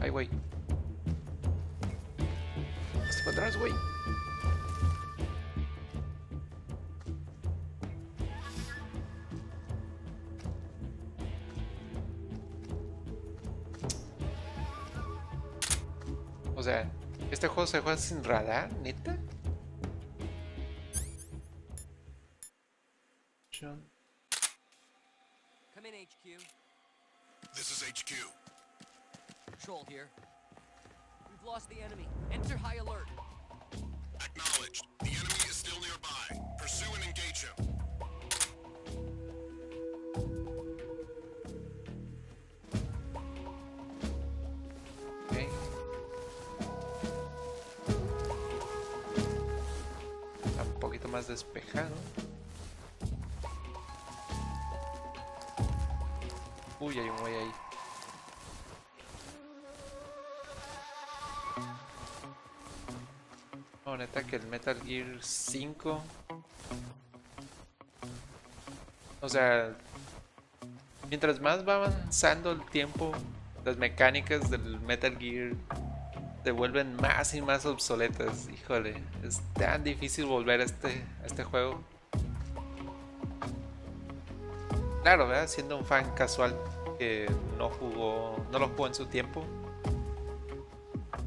Ay, güey. Hasta para atrás, güey. O sea, ¿este juego se juega sin radar, neta? Come in, HQ. This is HQ. Patrol here. We've lost the enemy. Enter high alert. Acknowledged. The enemy is still nearby. Pursue and engage him. Ok. Está un poquito más despejado. Uy, hay un güey ahí. No, neta que el Metal Gear 5... O sea, mientras más va avanzando el tiempo, las mecánicas del Metal Gear se vuelven más y más obsoletas. Híjole, es tan difícil volver a este juego. Claro, ¿verdad? Siendo un fan casual que no lo jugó en su tiempo,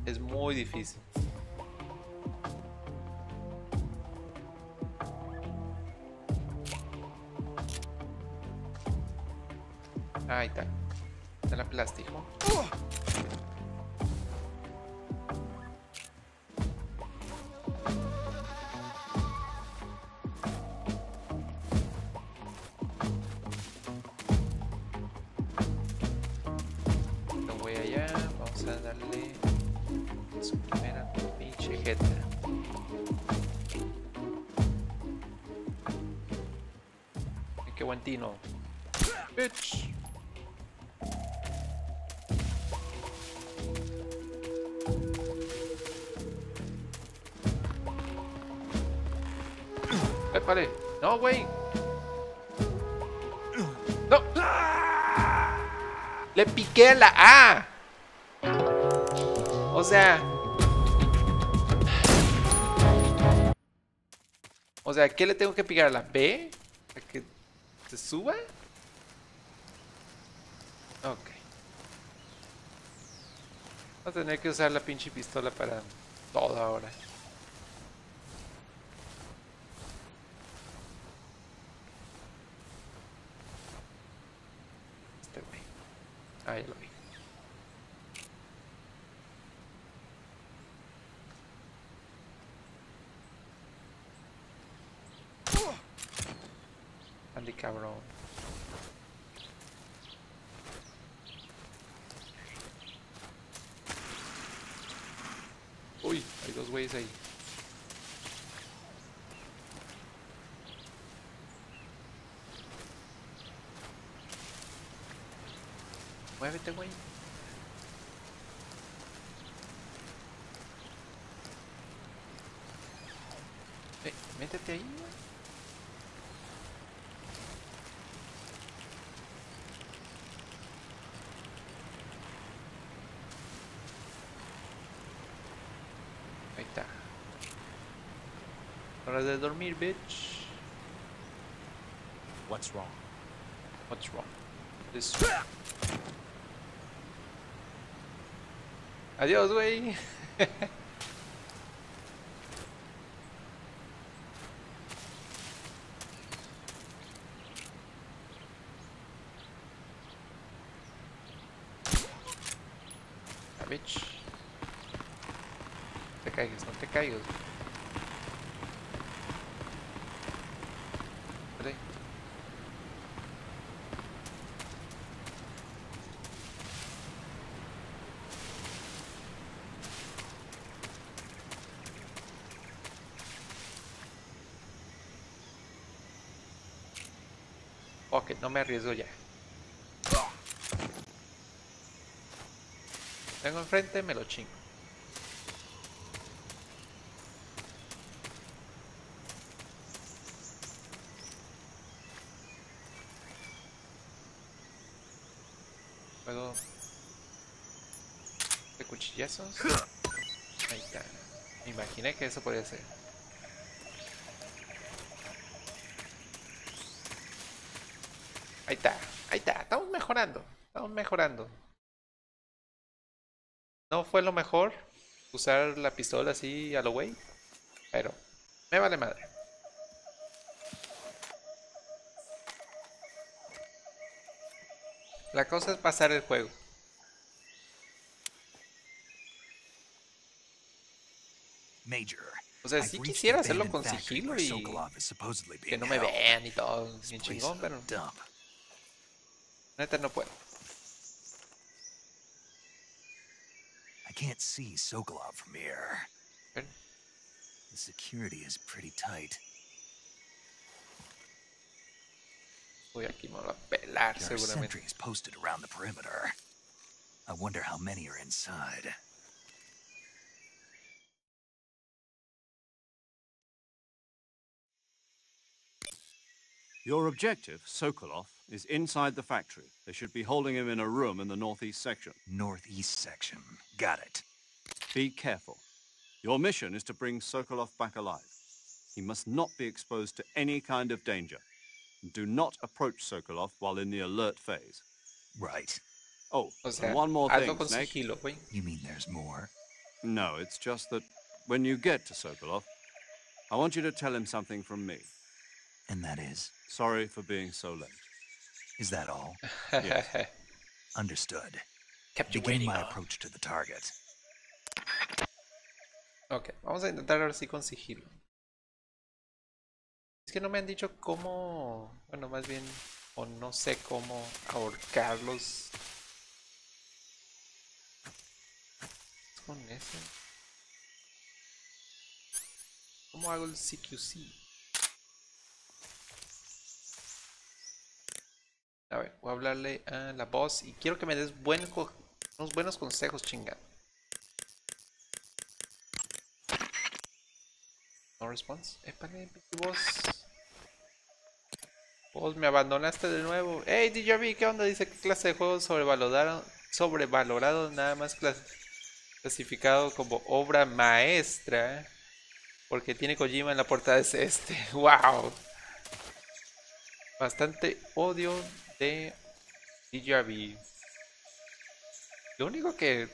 es muy difícil. Ahí está. Está la plástico. Lo voy allá. Vamos a darle su primera pinche jeta. Qué buen tino. Bitch. Vale. No, güey. No. Le piqué a la A. O sea. ¿Qué le tengo que picar a la B? ¿A que se suba? Ok. Voy a tener que usar la pinche pistola para todo ahora. Ah, ya lo vi. Andy cabrón. Uy, hay dos güeyes ahí. Muévete, güey. Métete ahí, güey. Ahí está. Hora de dormir, bitch. What's wrong? What's wrong? This... Adiós, güey. Bitch. No te caigas, no te caigas. Vale. Ok, no me arriesgo ya. Tengo enfrente, me lo chingo. Puedo... de cuchillazos. Ahí está. Me imaginé que eso podía ser. Ahí está, ahí está. Estamos mejorando. Estamos mejorando. No fue lo mejor usar la pistola así a lo güey, pero me vale madre. La cosa es pasar el juego. Major, O sea, sí quisiera hacerlo con sigilo y que no me vean y todo, bien chingón, pero neta no puedo. I can't see Sokolov from here. Pero, The security is pretty tight. uy, aquí me van a pelar There are seguramente. sentries posted around the perimeter. I wonder how many are inside. Your objective, Sokolov, is inside the factory. They should be holding him in a room in the northeast section. Northeast section. Got it. Be careful. Your mission is to bring Sokolov back alive. He must not be exposed to any kind of danger. Do not approach Sokolov while in the alert phase. Right. Oh, O sea, and one more hazlo thing, con Snake. sigilo, güey. You mean there's more? No, it's just that when you get to Sokolov, I want you to tell him something from me. And that is? Sorry for being so late. Is that all? Yes. Understood. Kept you Begin waiting, my huh? approach to the target. Ok, vamos a intentar ahora sí con sigilo. Es que no me han dicho cómo, bueno, más bien, o no sé cómo ahorcarlos. ¿Es con ese? ¿Cómo hago el CQC? A ver, voy a hablarle a la boss y quiero que me des unos buenos consejos, chingada. No response. Épale, boss. Vos me abandonaste de nuevo. Hey, DJB, ¿qué onda? Dice, ¿qué clase de juego sobrevalorado, nada más clasificado como obra maestra? Porque tiene Kojima en la portada, es este. ¡Wow! Bastante odio de DJB. Lo único que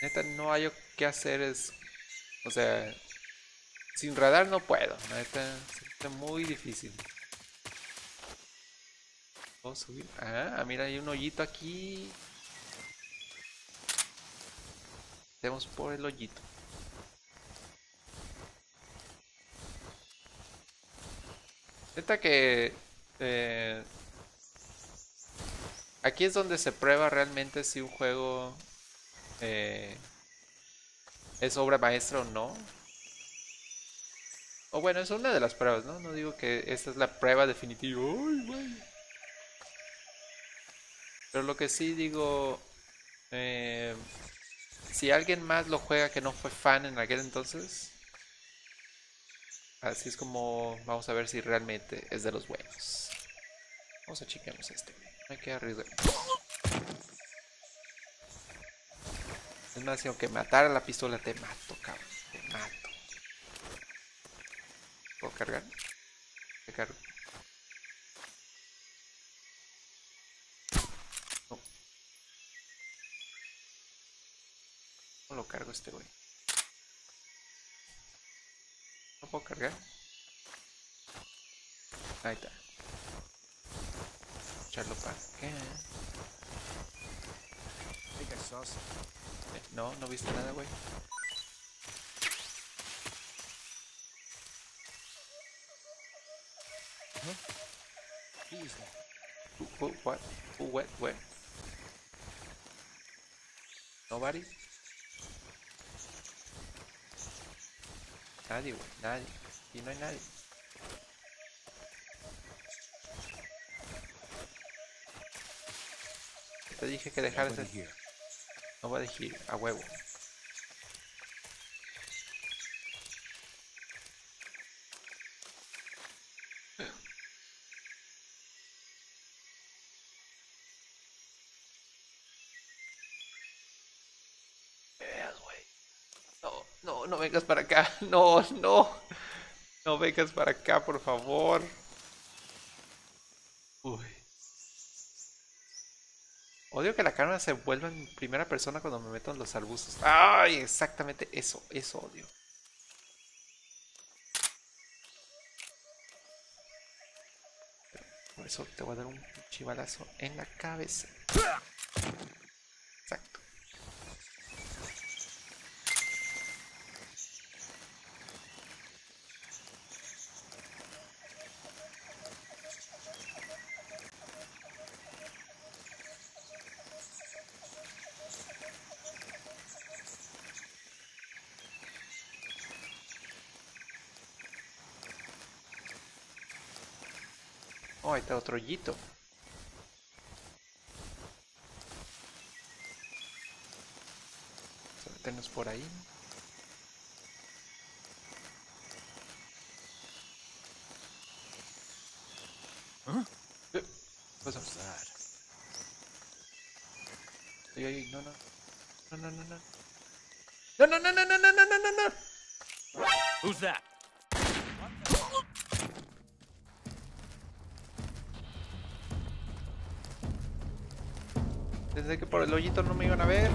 neta no hay que hacer es, o sea, sin radar no puedo, neta, es muy difícil. ¿Puedo subir? Ah, mira, hay un hoyito aquí. Vamos por el hoyito. Neta que aquí es donde se prueba realmente si un juego es obra maestra o no. O bueno, es una de las pruebas, ¿no? No digo que esta es la prueba definitiva. ¡Ay, güey! Pero lo que sí digo, si alguien más lo juega que no fue fan en aquel entonces, así es como vamos a ver si realmente es de los buenos. Vamos a chequearnos este. No hay que arriesgar. Es más, si aunque matara la pistola te mato, cabrón. Te mato. ¿Puedo cargar? Te cargo. No. ¿Cómo lo cargo este güey? ¿No puedo cargar? Ahí está. Echarlo para acá. No, no viste nada, güey. What? Where? Nobody? Nadie, güey, nadie. Y no hay nadie. Te dije que dejaras de... Nobody here, a huevo. No vengas para acá. No vengas para acá, por favor. Uy. Odio que la cámara se vuelva en primera persona cuando me meto en los arbustos. Ay, exactamente eso odio. Por eso te voy a dar un chivalazo en la cabeza. Exacto. Oh, ahí está otro hoyito. Vamos a meternos por ahí. What's that? Ay, no. No. No. Who's that? Desde que por el hoyito no me iban a ver.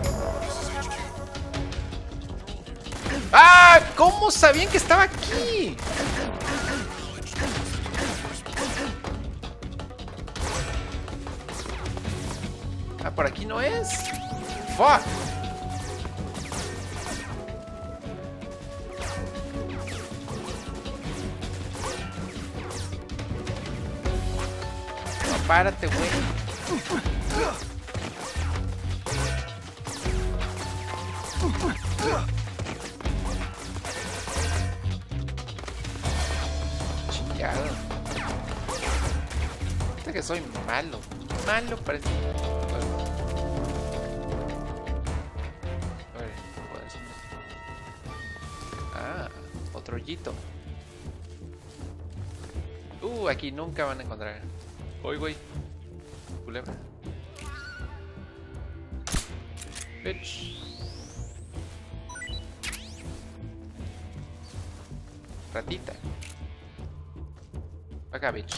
¡Ah! ¿Cómo sabían que estaba aquí? Ah, por aquí no es. ¡Fuck! No, párate, güey. Chingado. Fíjate que soy malo. Malo parece. A ver, ¿puedes? Ah, otro hoyito. Aquí nunca van a encontrar. Uy, güey. Culebra. Bitch. Ratita. Acá, bitch.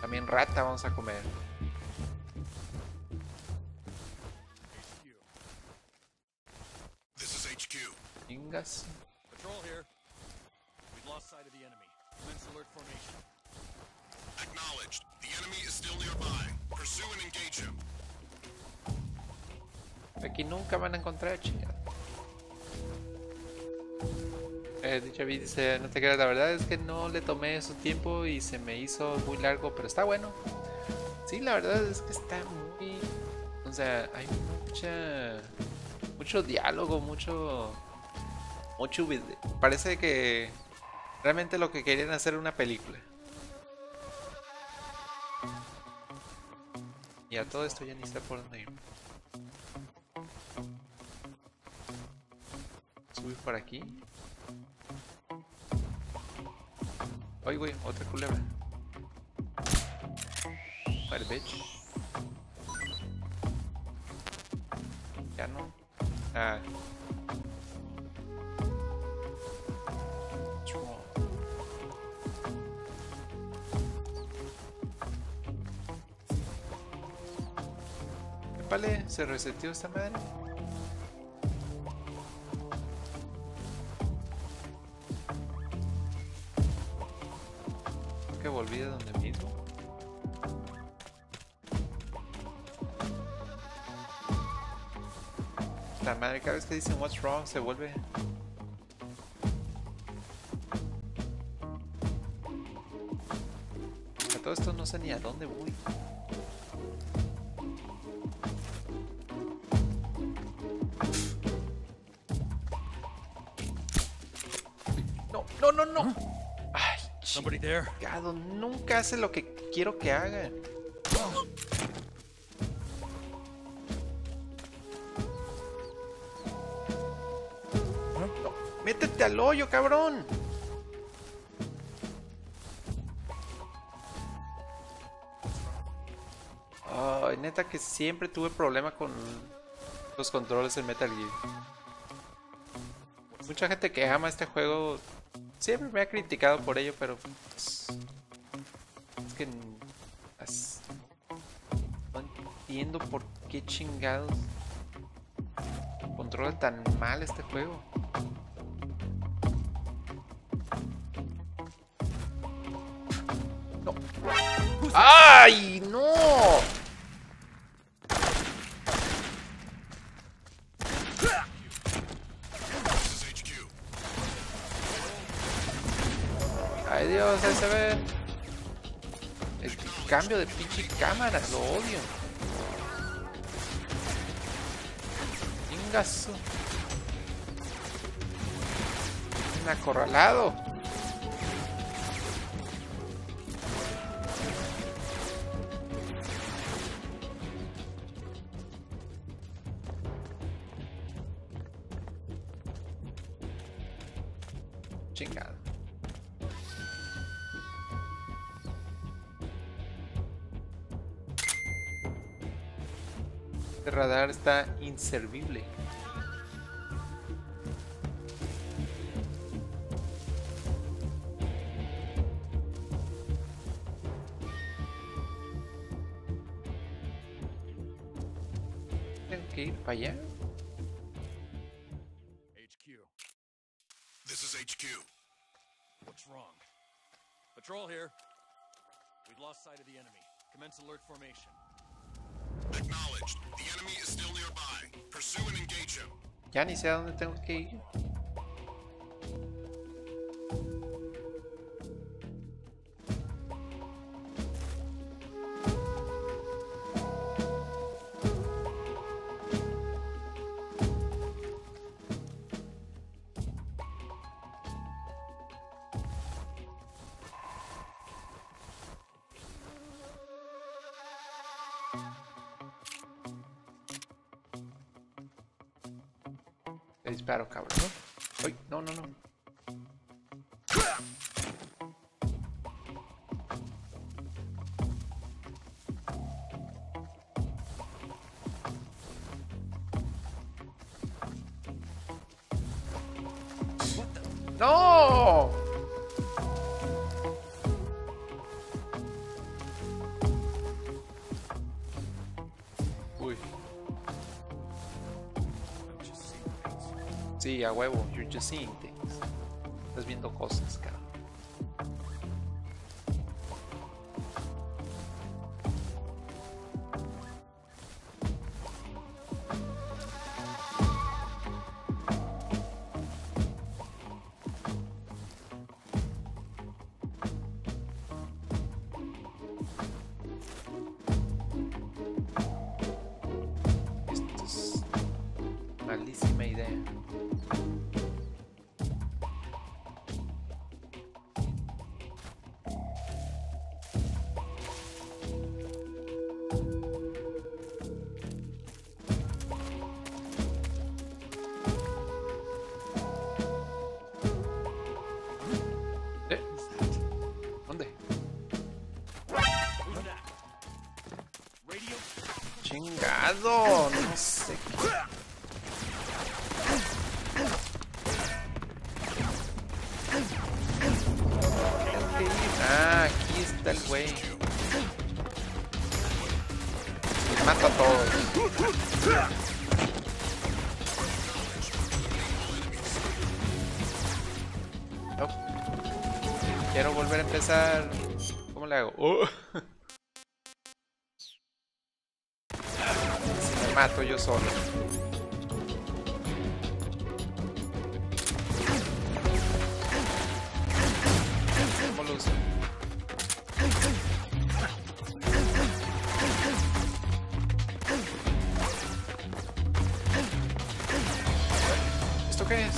También rata vamos a comer. This is HQ. Chingas. Patrol here. We've lost sight of the enemy. Commence alert formation. Acknowledged. The enemy is still nearby. Pursue and engage him. Aquí nunca van a encontrar, chingada. Dicho dice, no te creas, la verdad es que no le tomé su tiempo y se me hizo muy largo, pero está bueno. Sí, la verdad es que está muy... O sea, hay mucho diálogo, mucho parece que realmente lo que querían hacer era una película. Y a todo esto ya ni sé por dónde ir. Subir por aquí. Ay, güey, otra culebra. Vale, bitch. Ya no. Ah. Vale, se reseteó esta madre. Que volví de donde mismo. La madre, cada vez que dicen what's wrong se vuelve. A todo esto no sé ni a dónde voy. No. Ay, chingado, nunca hace lo que quiero que haga. No, métete al hoyo, cabrón. Ay, neta que siempre tuve problema con los controles en Metal Gear. Mucha gente que ama este juego siempre me ha criticado por ello, pero pues, es que no entiendo por qué chingados controla tan mal este juego. No. ¡Ay, no! Ay, Dios, ahí se ve el cambio de pinche cámara, lo odio. Chingazo. Un acorralado. Chingado. Este radar está inservible. Tengo que ir para allá. HQ. This is HQ. What's wrong? Patrol here. We've lost sight of the enemy. Commence alert formation. Acknowledged. The enemy is still nearby. Pursue and engage him. Ya ni sé a dónde tengo que ir. Te disparo, cabrón. Uy, no, no, no. ¡No! Uy. Sí, a huevo. You're just seeing things. Estás viendo cosas, cara. Esto es malísima idea. ¿Dónde? Chingado, no sé qué. Ah, aquí está el güey. Les mato a todos. Nope. Quiero volver a empezar. ¿Cómo le hago? Si me mato yo solo. ¿Cómo lo uso? ¿Esto qué es?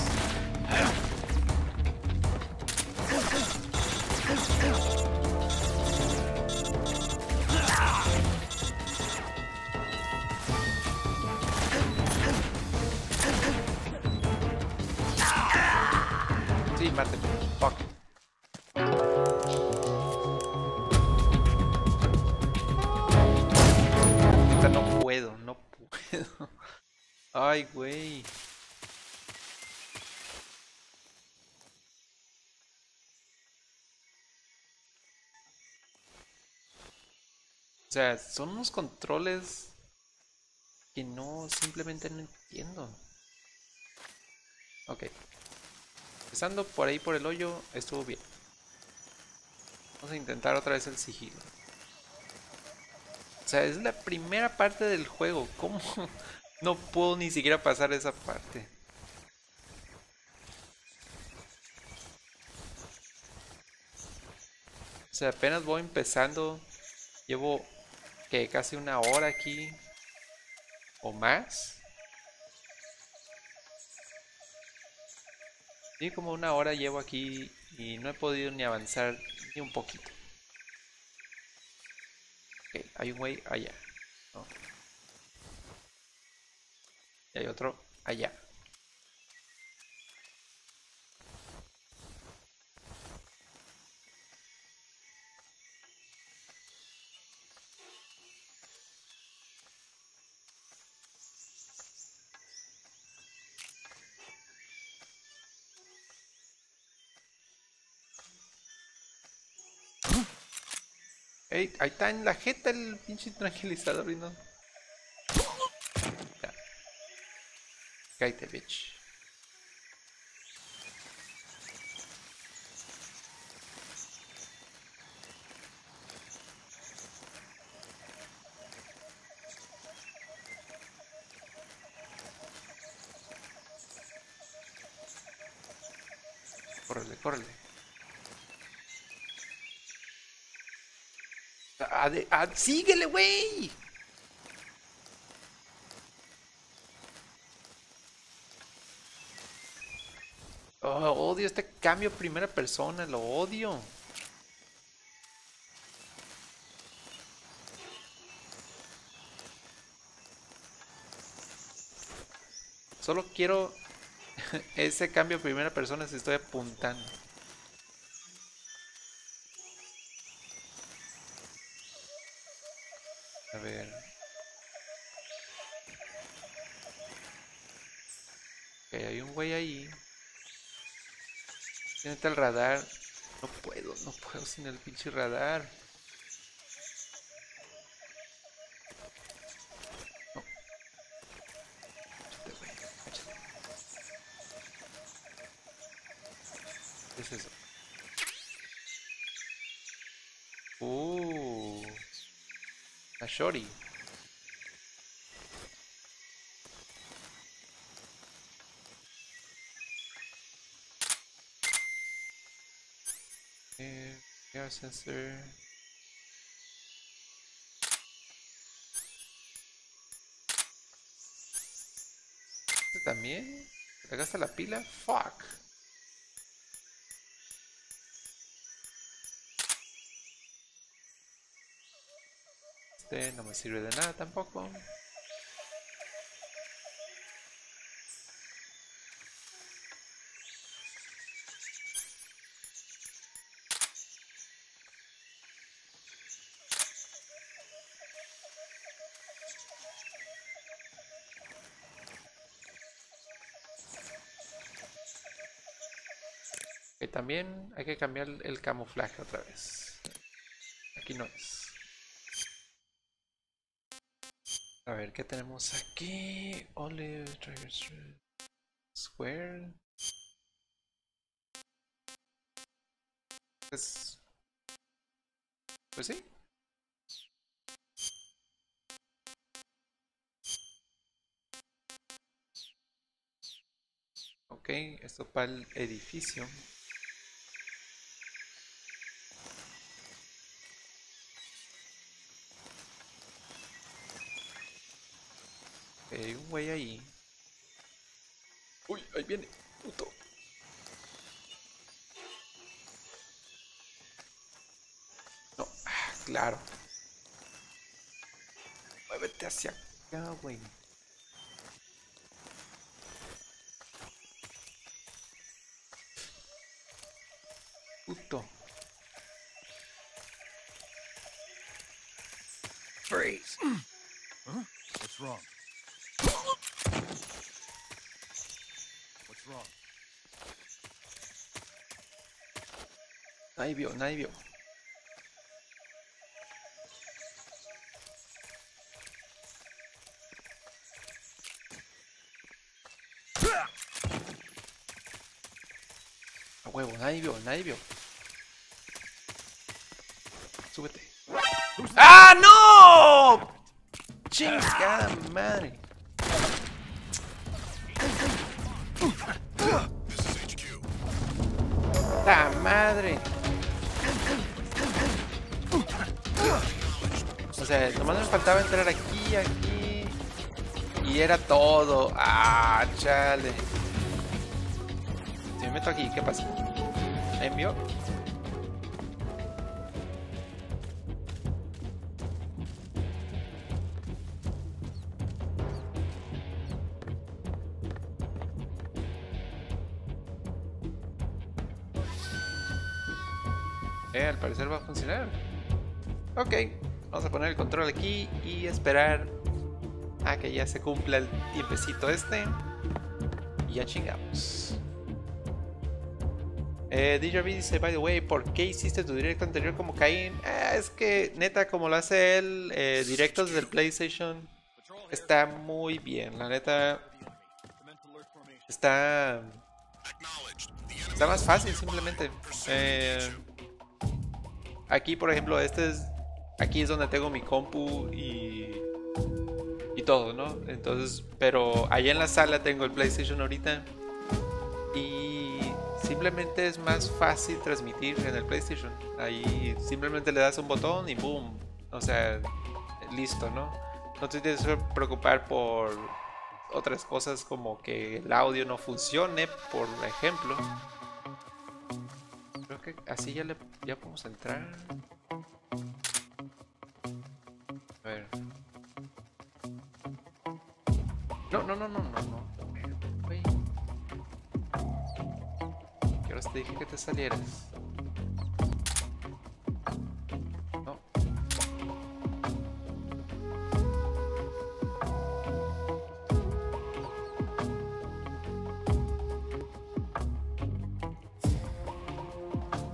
Sí, máteme. Fuck. Ahorita no puedo, no puedo. Ay, güey. O sea, son unos controles que no, simplemente no entiendo. Ok. Empezando por ahí por el hoyo, estuvo bien. Vamos a intentar otra vez el sigilo. O sea, es la primera parte del juego. ¿Cómo no puedo ni siquiera pasar esa parte? O sea, apenas voy empezando. Llevo que casi una hora aquí. ¿O más? Sí, como una hora llevo aquí y no he podido ni avanzar ni un poquito. Ok, hay un güey allá. No. Y hay otro allá. Ey, ahí está en la jeta el pinche tranquilizador y no. Ya. Cállate, bitch. Córrele, córrele. ¡Síguele, güey! Oh, odio este cambio primera persona, lo odio. Solo quiero ese cambio primera persona si estoy apuntando. A ver. Ok, hay un güey ahí. Tiene el radar. No puedo sin el pinche radar. No. Échate, güey. Échate. ¿Qué es eso? La shorty. Air sensor. ¿Este también? ¿Le gasta la pila? Fuck. Este no me sirve de nada tampoco. También hay que cambiar el camuflaje otra vez. Aquí no es. A ver, ¿qué tenemos aquí? Olive, Trigger Square. Pues sí. Ok, esto para el edificio. Hay un güey ahí. Uy, ahí viene, puto. No, claro. Muévete hacia acá, güey. Puto. Freeze. Huh? What's wrong? What's wrong? Nadie vio, nadie vio. A huevo, nadie vio, nadie vio. Súbete. ¡Ah, no! ¡Chingada madre! ¡La madre! O sea, nomás me faltaba entrar aquí, aquí. Y era todo. ¡Ah, chale! Si me meto aquí, ¿qué pasa? ¿Me envió? Al parecer va a funcionar. Ok, vamos a poner el control aquí y esperar a que ya se cumpla el tiempecito este. Y ya chingamos. DJB dice, by the way, ¿por qué hiciste tu directo anterior como Caín? Es que, neta, como lo hace él, directos del PlayStation, está muy bien. La neta, está más fácil, simplemente. Aquí, por ejemplo, aquí es donde tengo mi compu y todo, ¿no? Entonces, pero allá en la sala tengo el PlayStation ahorita y simplemente es más fácil transmitir en el PlayStation. Ahí simplemente le das un botón y boom, o sea, listo, ¿no? No te tienes que preocupar por otras cosas como que el audio no funcione, por ejemplo. Creo que así ya podemos entrar. A ver. No. Güey. Que ahora te dije que te salieras. No.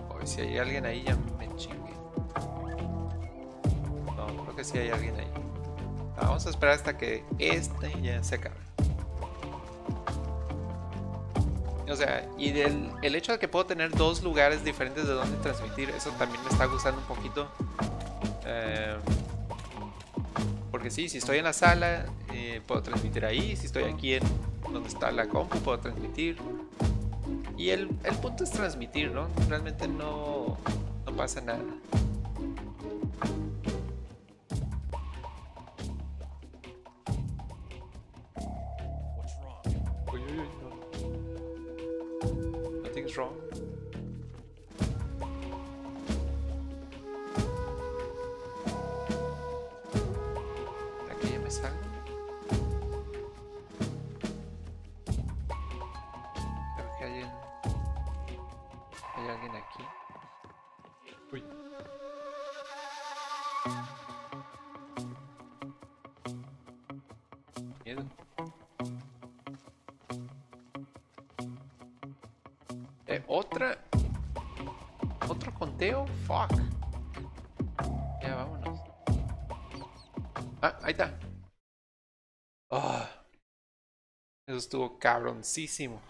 Hoy si hay alguien ahí ya me chingue. No, creo que sí hay alguien ahí. Vamos a esperar hasta que ya se acabe. O sea, y el hecho de que puedo tener dos lugares diferentes de donde transmitir, eso también me está gustando un poquito. Porque sí, si estoy en la sala, puedo transmitir ahí. Si estoy aquí en donde está la compu, puedo transmitir. Y el punto es transmitir, ¿no? Realmente no pasa nada. Wrong. Aquí ya me salgo. Creo que hay alguien aquí. Uy. Miedo. ¿Otro conteo? Fuck. Ya, vámonos. Ah, ahí está. Oh, eso estuvo cabroncísimo.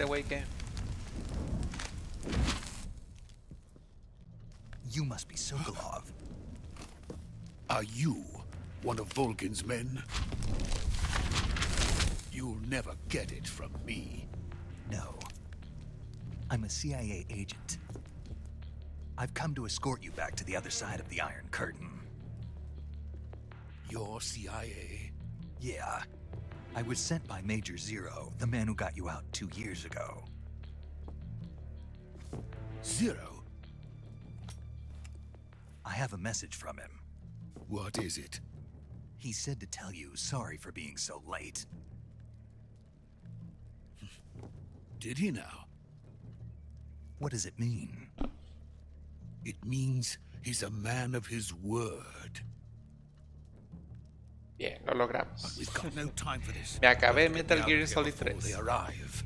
Güey, ¿qué? You must be Sokolov. Are you one of Volgin's men? You'll never get it from me. No. I'm a CIA agent. I've come to escort you back to the other side of the Iron Curtain. You're CIA? Yeah. I was sent by Major Zero, the man who got you out 2 years ago. Zero? I have a message from him. What is it? He said to tell you sorry for being so late. Did he now? What does it mean? It means he's a man of his word. Bien, lo logramos. We've got no time for this. Me acabé Metal Gear Solid 3. They arrive.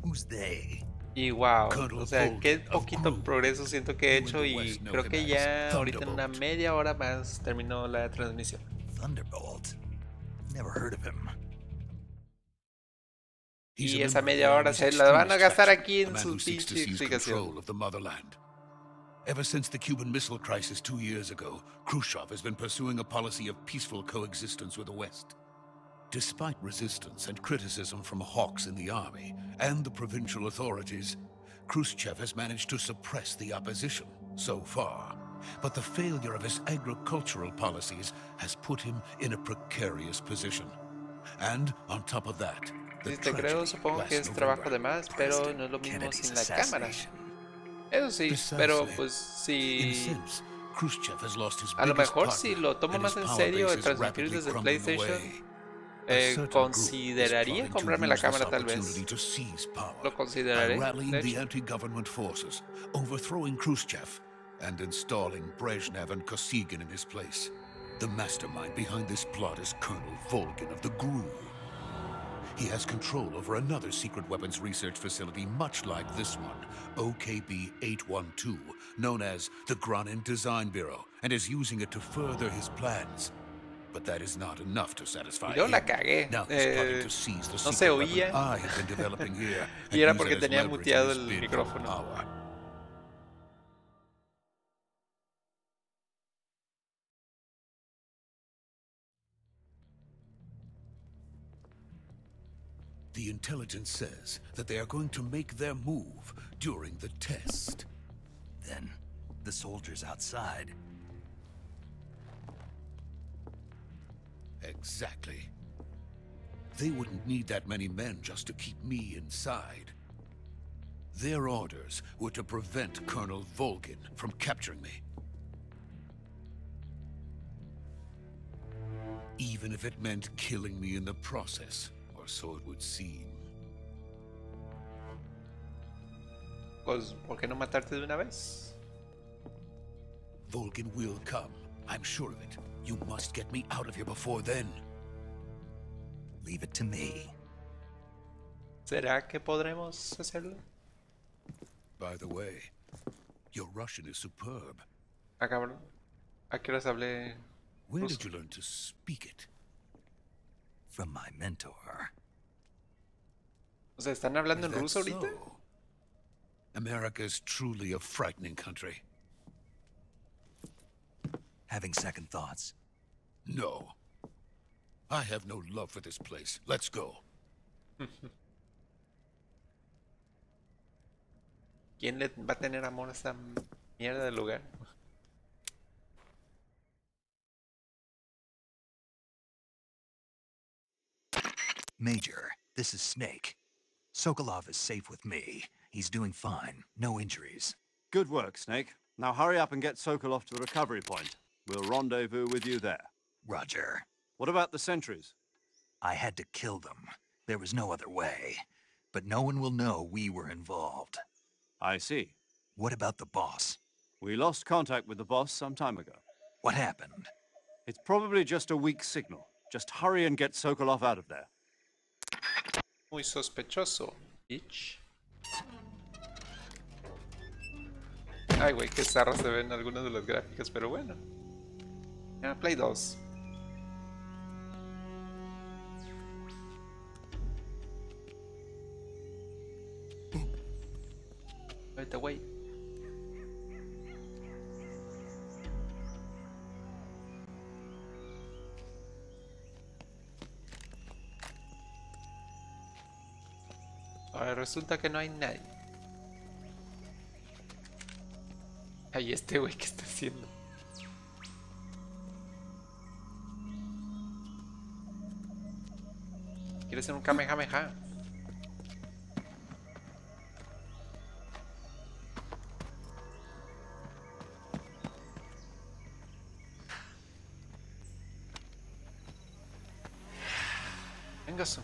Who's they? Y wow, o sea, qué poquito progreso siento que he hecho y creo que ya ahorita en una media hora más terminó la transmisión. Thunderbolt. Never heard of him. Y esa media hora se la van a gastar aquí en su pinche explicación. Ever since the Cuban Missile Crisis 2 years ago, Khrushchev has been pursuing a policy of peaceful coexistence with the West. Despite resistance and criticism from hawks in the army and the provincial authorities, Khrushchev has managed to suppress the opposition so far. But the failure of his agricultural policies has put him in a precarious position. And on top of that, Si te creo, supongo que es trabajo de más, pero no es lo mismo sin la cámara. Eso sí, pero pues si... A lo mejor si lo tomo más en serio el transmitir desde PlayStation, Consideraría comprarme la cámara tal vez. Lo consideraré. Rallying the anti-government forces, overthrowing Khrushchev, and installing Brezhnev and Kosygin in his place. The mastermind behind this plot is Colonel Volgin of the GRU. He has control over another secret weapons research facility much like this one, OKB-812, known as the Granin Design Bureau, and is using it to further his plans. But that is not enough to satisfy him. La cagué. Now he's plotting to seize the No se secret oía. weapon I have been developing here. Y era porque tenía muteado el micrófono. The intelligence says that they are going to make their move during the test. Then, the soldiers outside. Exactly. They wouldn't need that many men just to keep me inside. Their orders were to prevent Colonel Volgin from capturing me. Even if it meant killing me in the process. So it would seem. Pues, ¿por qué no matarte de una vez? Volgin will come. I'm sure of it. You must get me out of here before then. Leave it to me. ¿Será que podremos hacerlo? By the way, your Russian is superb. Ah, cabrón. ¿A qué horas hablé? Where did you learn to speak it? From my mentor. O sea, ¿están hablando en ruso ahorita? So? America is truly a frightening country. Having second thoughts? No. I have no love for this place. Let's go. ¿Quién le va a tener amor a esta mierda de lugar? Major, this is Snake. Sokolov is safe with me. He's doing fine. No injuries. Good work, Snake. Now hurry up and get Sokolov to the recovery point. We'll rendezvous with you there. Roger. What about the sentries? I had to kill them. There was no other way. But no one will know we were involved. I see. What about the boss? We lost contact with the boss some time ago. What happened? It's probably just a weak signal. Just hurry and get Sokolov out of there. Muy sospechoso, bitch. Ay, güey, qué zarras se ven algunas de las gráficas, pero bueno. Ya, Play 2. Ahorita, güey. Ahora resulta que no hay nadie. Ay, este güey, ¿qué está haciendo? ¿Quiere ser un Kamehameha? Venga, eso.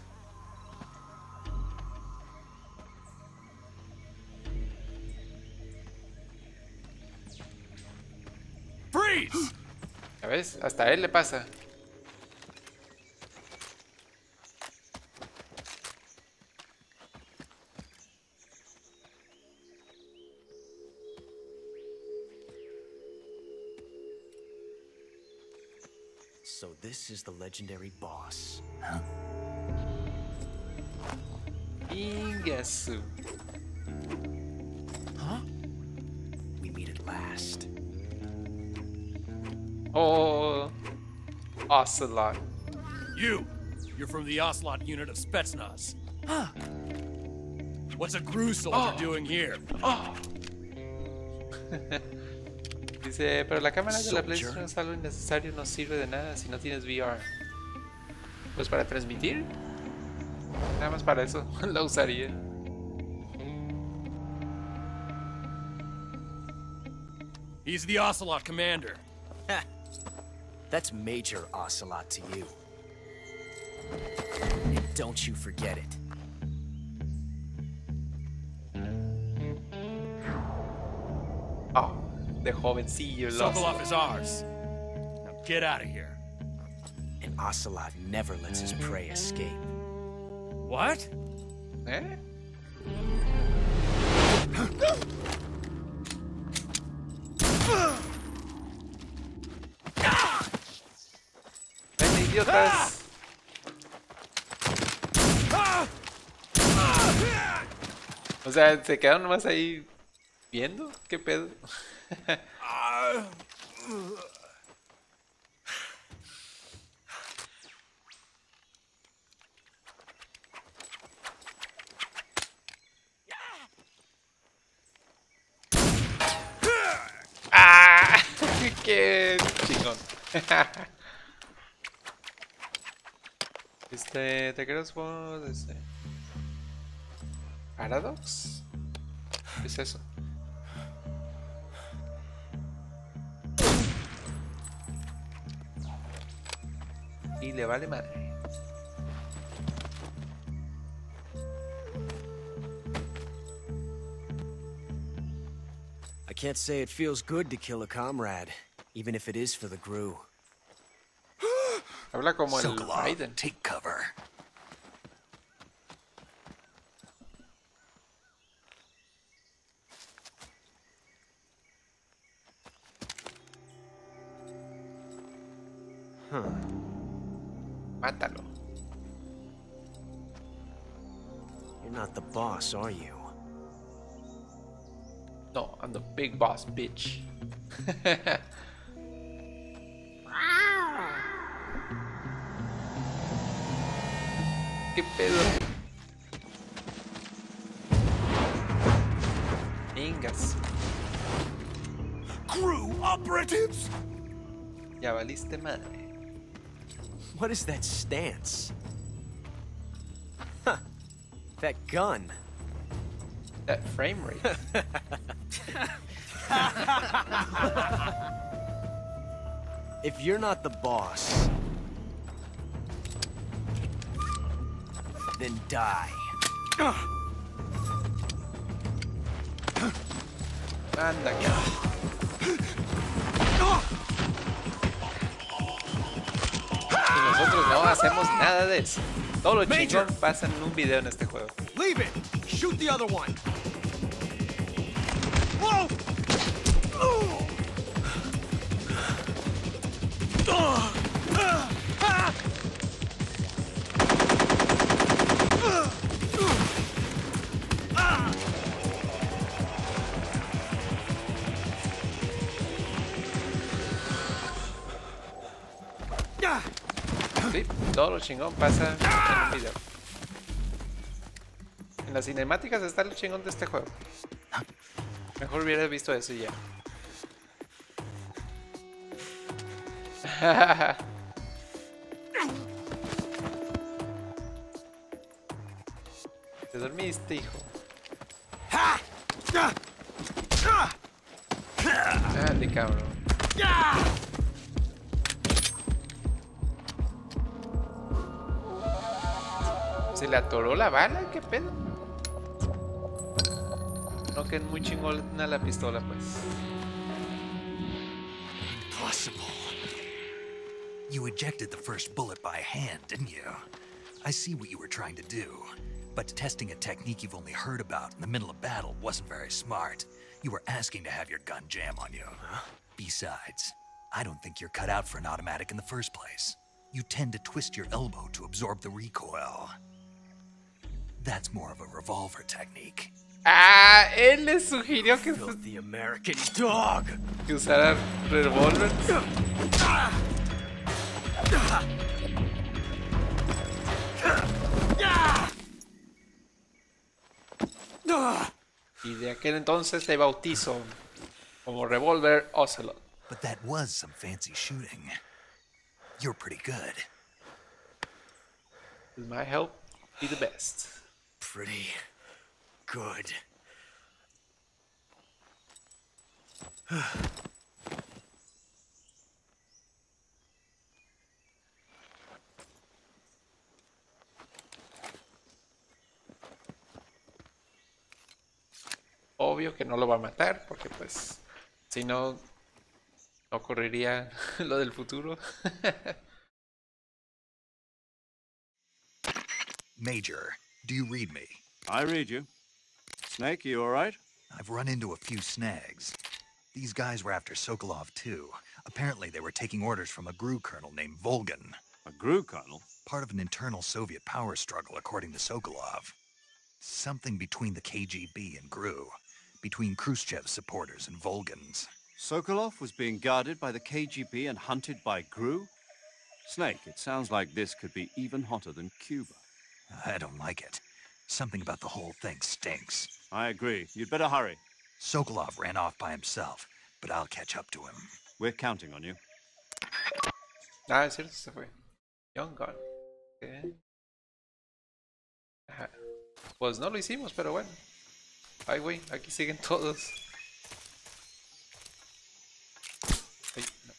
¿Ya ves? Hasta a él le pasa. So this is the legendary boss. Huh? Ingasu. Huh? We meet at last. Oh, Ocelot. You're from the Ocelot unit of Spetsnaz. Huh? What's a GRU soldier doing here? Dice, pero la cámara de la PlayStation es algo innecesario, no sirve de nada si no tienes VR. Pues para transmitir, nada más para eso la usaría. He's the Ocelot commander. That's Major Ocelot to you. Don't you forget it. Oh, de jovencillo. Sokolov is ours. Now get out of here. An ocelot never lets his prey escape. What? ¿Eh? ¡Ven, idiotas! O sea, se quedaron nomás ahí viendo. ¿Qué pedo? ¡Ah! ¡Qué chingón! ¿Te crees por Paradox? ¿Qué es eso? Y le vale madre. I can't say it feels good to kill a comrade, even if it is for the GRU. Habla como el Sokolov, Biden. take cover. Mátalo. You're not the boss, are you? No, I'm the big boss, bitch. ¿Qué pedo? Vengas. GRU operatives! Ya valiste madre. What is that stance? Huh. That gun. That frame rate. If you're not the boss, then die. Anda acá. Y nosotros no hacemos nada de eso. Todo lo chingón pasa en un video en este juego. Leave it. Shoot the other one. Whoa! Sí, todo lo chingón pasa en un video. En las cinemáticas está lo chingón de este juego. Mejor hubiera visto eso y ya. Te dormiste, hijo. Ande, cabrón. ¿Se le atoró la bala? ¿Qué pedo? No, que es muy chingona la pistola, pues. Impossible. You ejected the first bullet by hand, didn't you? I see what you were trying to do. But testing a technique you've only heard about in the middle of battle wasn't very smart. You were asking to have your gun jam on you. Besides, I don't think you're cut out for an automatic in the first place. You tend to twist your elbow to absorb the recoil. That's more of a revolver technique. Ah, él le sugirió que, Filthy American dog. que usara revólver. Y de aquel entonces te bautizo como Revolver Ocelot. But that was some fancy shooting. You're pretty good. With my help, be the best. Pretty good. obvio que no lo va a matar, porque pues si no ocurriría lo del futuro. Major, do you read me? I read you. Snake, you all right? I've run into a few snags. These guys were after Sokolov, too. Apparently they were taking orders from a GRU colonel named Volgan. A GRU colonel? Part of an internal Soviet power struggle, according to Sokolov. Something between the KGB and GRU. Between Khrushchev's supporters and Volgan's. Sokolov was being guarded by the KGB and hunted by GRU? Snake, it sounds like this could be even hotter than Cuba. I don't like it. Something about the whole thing stinks. I agree. You'd better hurry. Sokolov ran off by himself, but I'll catch up to him. We're counting on you. Ah, es cierto, se fue. Young Gun. Okay. Ajá. Pues no lo hicimos, pero bueno. Ay, güey, aquí siguen todos. Ay, no.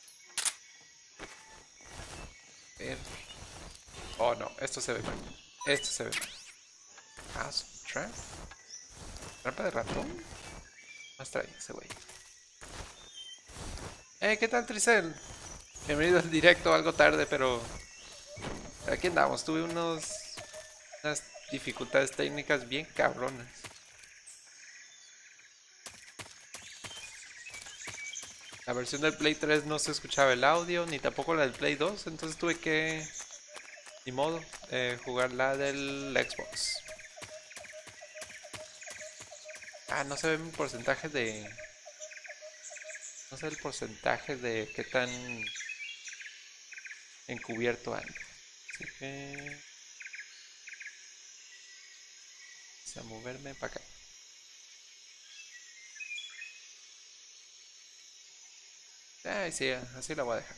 A ver. Oh, no, esto se ve mal. Esto se ve mal. Ah, trap. Trampa de ratón. Más trae ese güey. ¿Qué tal, Tricel? Bienvenido al directo, algo tarde, pero aquí andamos. Tuve unas dificultades técnicas bien cabronas. La versión del Play 3 no se escuchaba el audio, ni tampoco la del Play 2, entonces tuve que, ni modo, jugar la del Xbox. Ah, no se ve mi porcentaje de... No sé el porcentaje de qué tan encubierto anda. Así que... Vamos a moverme para acá. Ay, sí, así la voy a dejar.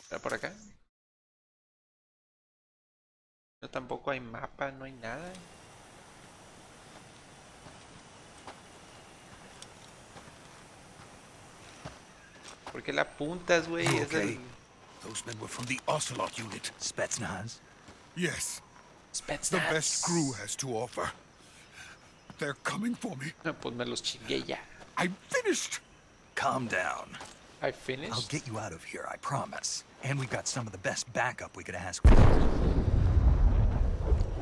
¿Está por acá? No, tampoco hay mapa, no hay nada. ¿Por qué la apuntas, güey? Es el... Those men were from the Ocelot unit. Spetsnaz? Yes. Spetsnaz. The best crew has to offer. They're coming for me. No, pues me los chingué ya. I'm finished. Calm down. I finished? I'll get you out of here, I promise. And we've got some of the best backup we could ask for.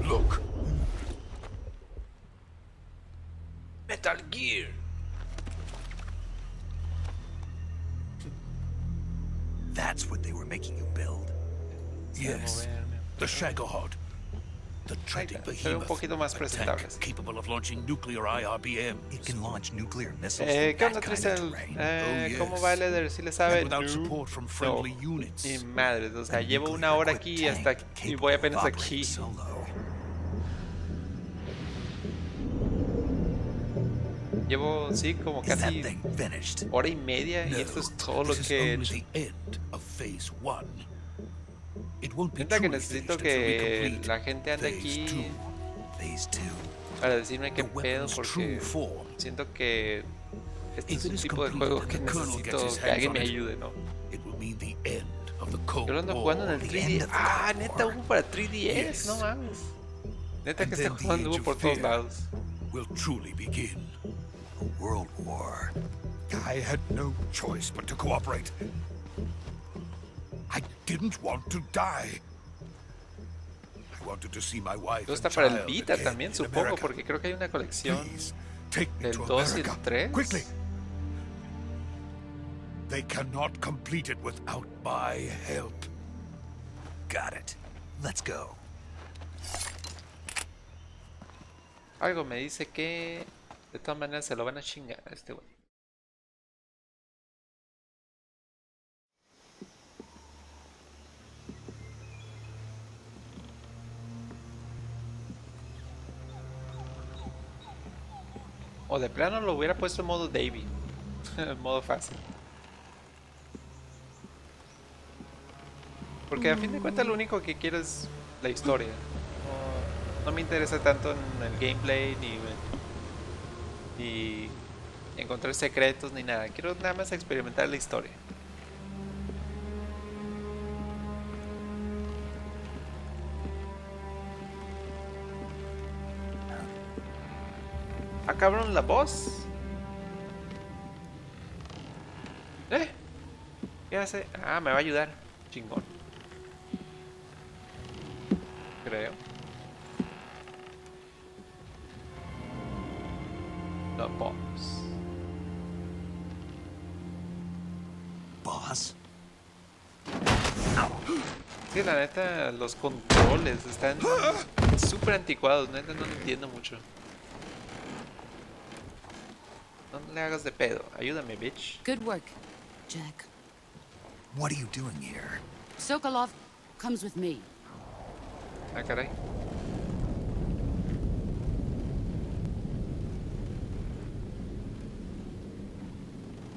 Look. Metal Gear. That's what they were making you build? Yes. The Shagohod. The treading behemoth. Tank capable of launching nuclear IRBM. It can launch nuclear missiles. ¿Qué onda, Trisel? ¿Cómo va el Eder? ¿Sí le sabe? Without support from friendly units. Mi madre, o sea, llevo una hora aquí y voy apenas aquí. Llevo, sí, como casi hora y media y esto es todo lo que he hecho. Neta que necesito que la gente ande aquí para decirme qué pedo, porque siento que este es un tipo de juego que necesito que alguien me ayude, ¿no? Yo lo ando jugando en el 3D. Ah, neta, hubo para 3DS, no mames. Neta que este juego hubo por todos lados. World War. I had no choice but to cooperate. I didn't want to die. I wanted to see my wife. Esto está para el Vita también, supongo, porque creo que hay una colección del 2 y el 3. Quickly. They cannot complete it without my help. Got it. Let's go. Algo me dice que de todas maneras se lo van a chingar a este güey. O de plano lo hubiera puesto en modo Davey. En modo fácil. Porque a fin de cuentas lo único que quiero es la historia. No me interesa tanto en el gameplay ni encontrar secretos ni nada. Quiero nada más experimentar la historia. ¿Acabaron la voz? ¿Qué hace? Ah, me va a ayudar. Chingón. Creo. No, boss. Boss? Sí, la neta, los controles están súper anticuados. Neta, no lo entiendo mucho. No le hagas de pedo. Ayúdame, bitch. Good work, Jack. What are you doing here? Sokolov comes with me. Ah, caray.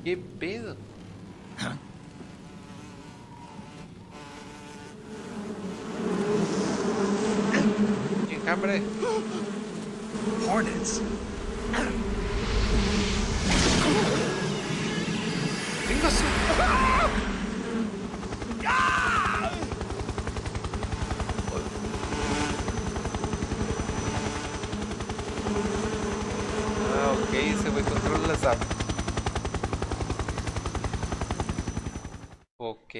¿Qué pedo? Huh? ¡Enjambre! Hornets! ¡Venga su! Ah, ok, ese güey controla las armas. Ok.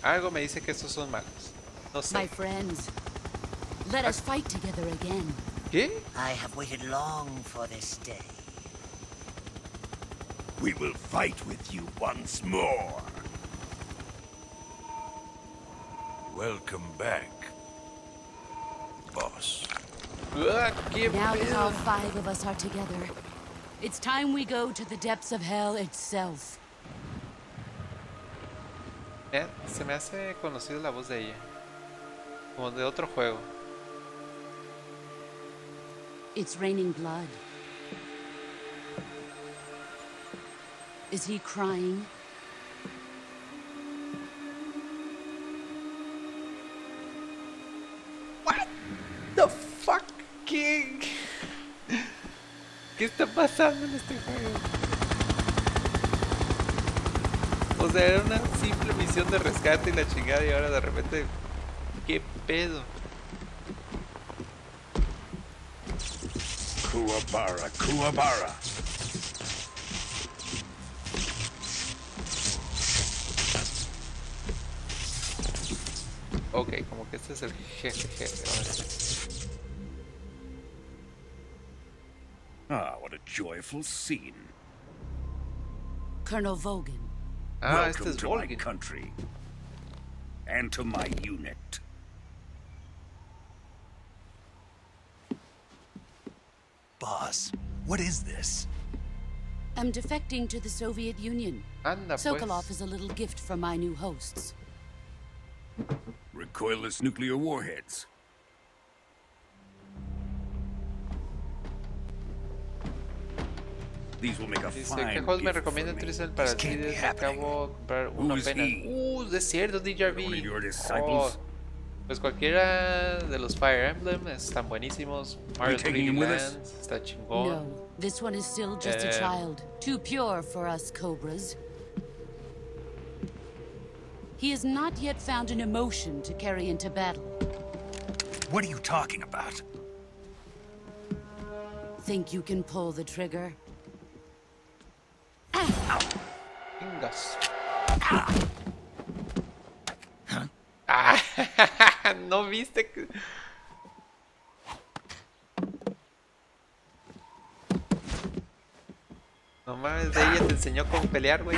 Algo me dice que estos son malos. No sé. My friends, let us fight together again. ¿Qué? I have waited long for this day. We will fight with you once more. Welcome back, boss. ¿Qué Now that pedo? all 5 of us are together, it's time we go to the depths of hell itself. Se me hace conocida la voz de ella. Como de otro juego. It's raining blood. Is he crying? What the fuck? ¿Qué está pasando en este juego? O sea, era una simple misión de rescate y la chingada y ahora de repente... ¿Qué pedo? Kuwabara, Kuwabara. Ok, como que este es el jefe. Ahora sí. Ah, what a joyful scene. Colonel Vogan. Ah, este Welcome es to my Volgin. country. And to my unit. Boss, what is this? I'm defecting to the Soviet Union. Anda, Sokolov pues. is a little gift from my new hosts. Recoilless nuclear warheads. These will make a Dice, fine ¿qué juegos me gift for recomiendan me. utilizar para This can't be Cides? happening. Acabo de comprar uno Who is apenas. he? Es cierto, One of DJRB. your Oh, disciples? pues cualquiera de los Fire Emblem están buenísimos. Mario taking 3D him with us? Lands está chingón. No, this one is still just a child. Too pure for us Cobras. He has not yet found an emotion to carry into battle. What are you talking about? Think you can pull the trigger? Chingas. Huh? Ah, no viste que... No mames, de ella te enseñó cómo pelear, güey.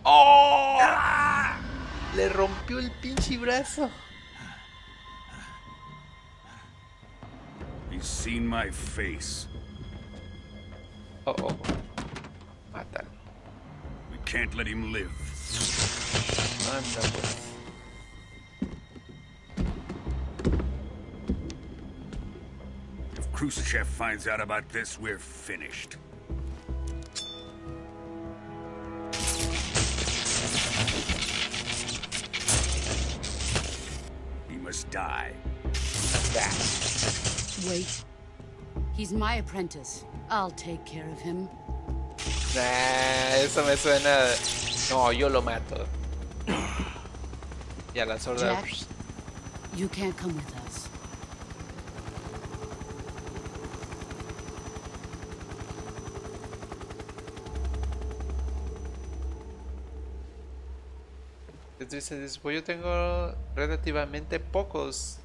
¡Oh! Le rompió el pinche brazo. He's seen my face. Oh, oh. Mátalo. We can't let him live. Anda, pues. If Khrushchev finds out about this, we're finished. must die. Wait. He's my apprentice. I'll take care of him. Nah, eso me suena. No, yo lo mato. Y a la sorda. Jack, you can't come with us. Entonces, pues yo tengo relativamente pocos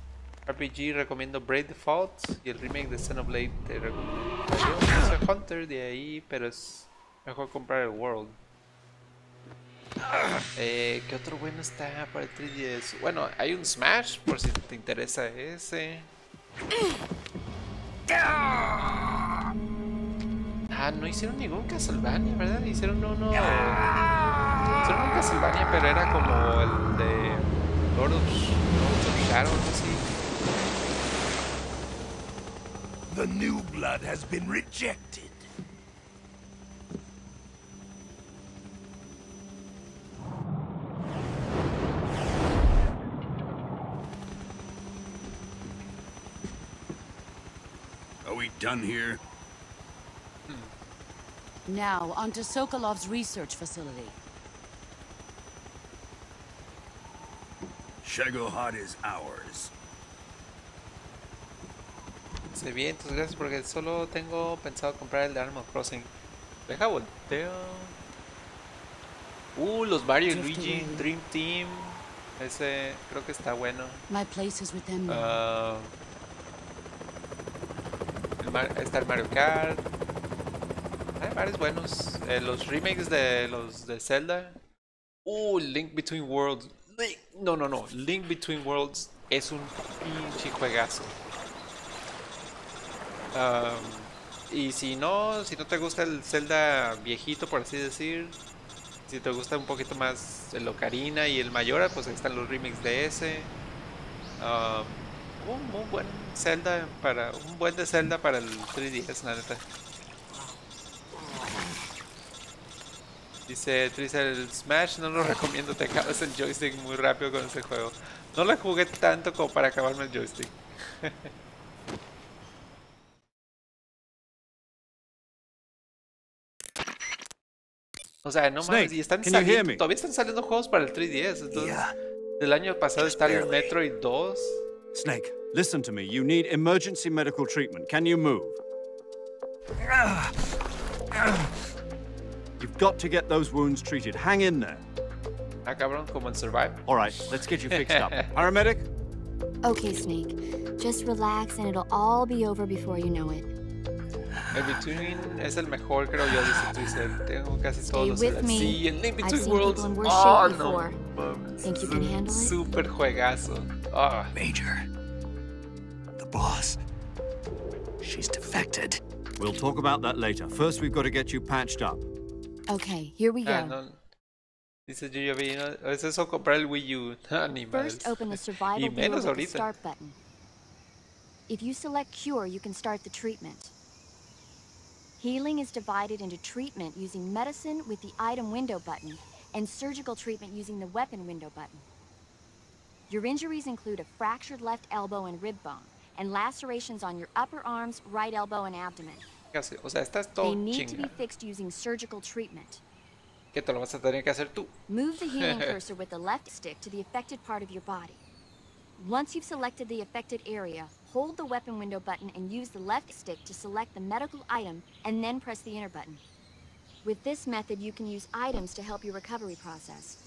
RPG. Recomiendo Brave Default y el remake de Xenoblade. Te recomiendo. Yo soy Hunter de ahí, pero es mejor comprar el World. ¿Qué otro bueno está para el 3DS? Bueno, hay un Smash, por si te interesa ese. Ah, no hicieron ningún Castlevania, ¿verdad? Hicieron uno... Hicieron un Castlevania, pero era como el de Lord of Shadow, algo así. The new blood has been rejected. Are we done here? Now, on to Sokolov's research facility. Shagohod is ours. Se bien, entonces gracias porque solo tengo pensado comprar el de Animal Crossing. Deja volteo. Los Mario y Luigi Dream Team. Ese creo que está bueno. My place is with them now. Está el Mario Kart. Hay varios buenos. Los remakes de los de Zelda. Link Between Worlds. No. Link Between Worlds es un pinche juegazo. Y si no te gusta el Zelda viejito, por así decir, si te gusta un poquito más el Ocarina y el Mayora, pues ahí están los remakes de ese. Un buen de Zelda para el 3DS, la neta. Dice Trisha, el Smash no lo recomiendo, te acabas el joystick muy rápido con ese juego. No lo jugué tanto como para acabarme el joystick. O sea, no mames, y están saliendo, todavía están saliendo juegos para el 3DS. Entonces, el año pasado está el Metroid 2. Snake, listen to me. You need emergency medical treatment. Can you move? You've got to get those wounds treated. Hang in there. Ah, cabrón, como en Survive. All right, let's get you fixed up. Paramedic? Okay, Snake. Just relax and it'll all be over before you know it. El Between es el mejor, creo yo, dice Twitter. Tengo casi todos Stay los. with me. Sí, el Link I've Between seen Worlds. people in worse shape before. No. Think you can handle it? Super juegazo. Major. The boss. She's defected. We'll talk about that later. First, we've got to get you patched up. Okay, here we go. No. Dice yo vi, ¿no? Es eso comprar el Wii U. First, open the survival viewer with the start button. If you select cure, you can start the treatment. Healing is divided into treatment using medicine with the item window button and surgical treatment using the weapon window button. Your injuries include a fractured left elbow and rib bone and lacerations on your upper arms, right elbow, and abdomen. O sea, estás todo They need to chinga. be fixed using surgical treatment. Que te lo vas a tener que hacer tú. Move the healing cursor with the left stick to the affected part of your body. Once you've selected the affected area, hold the weapon window button and use the left stick to select the medical item and then press the enter button. With this method, you can use items to help your recovery process.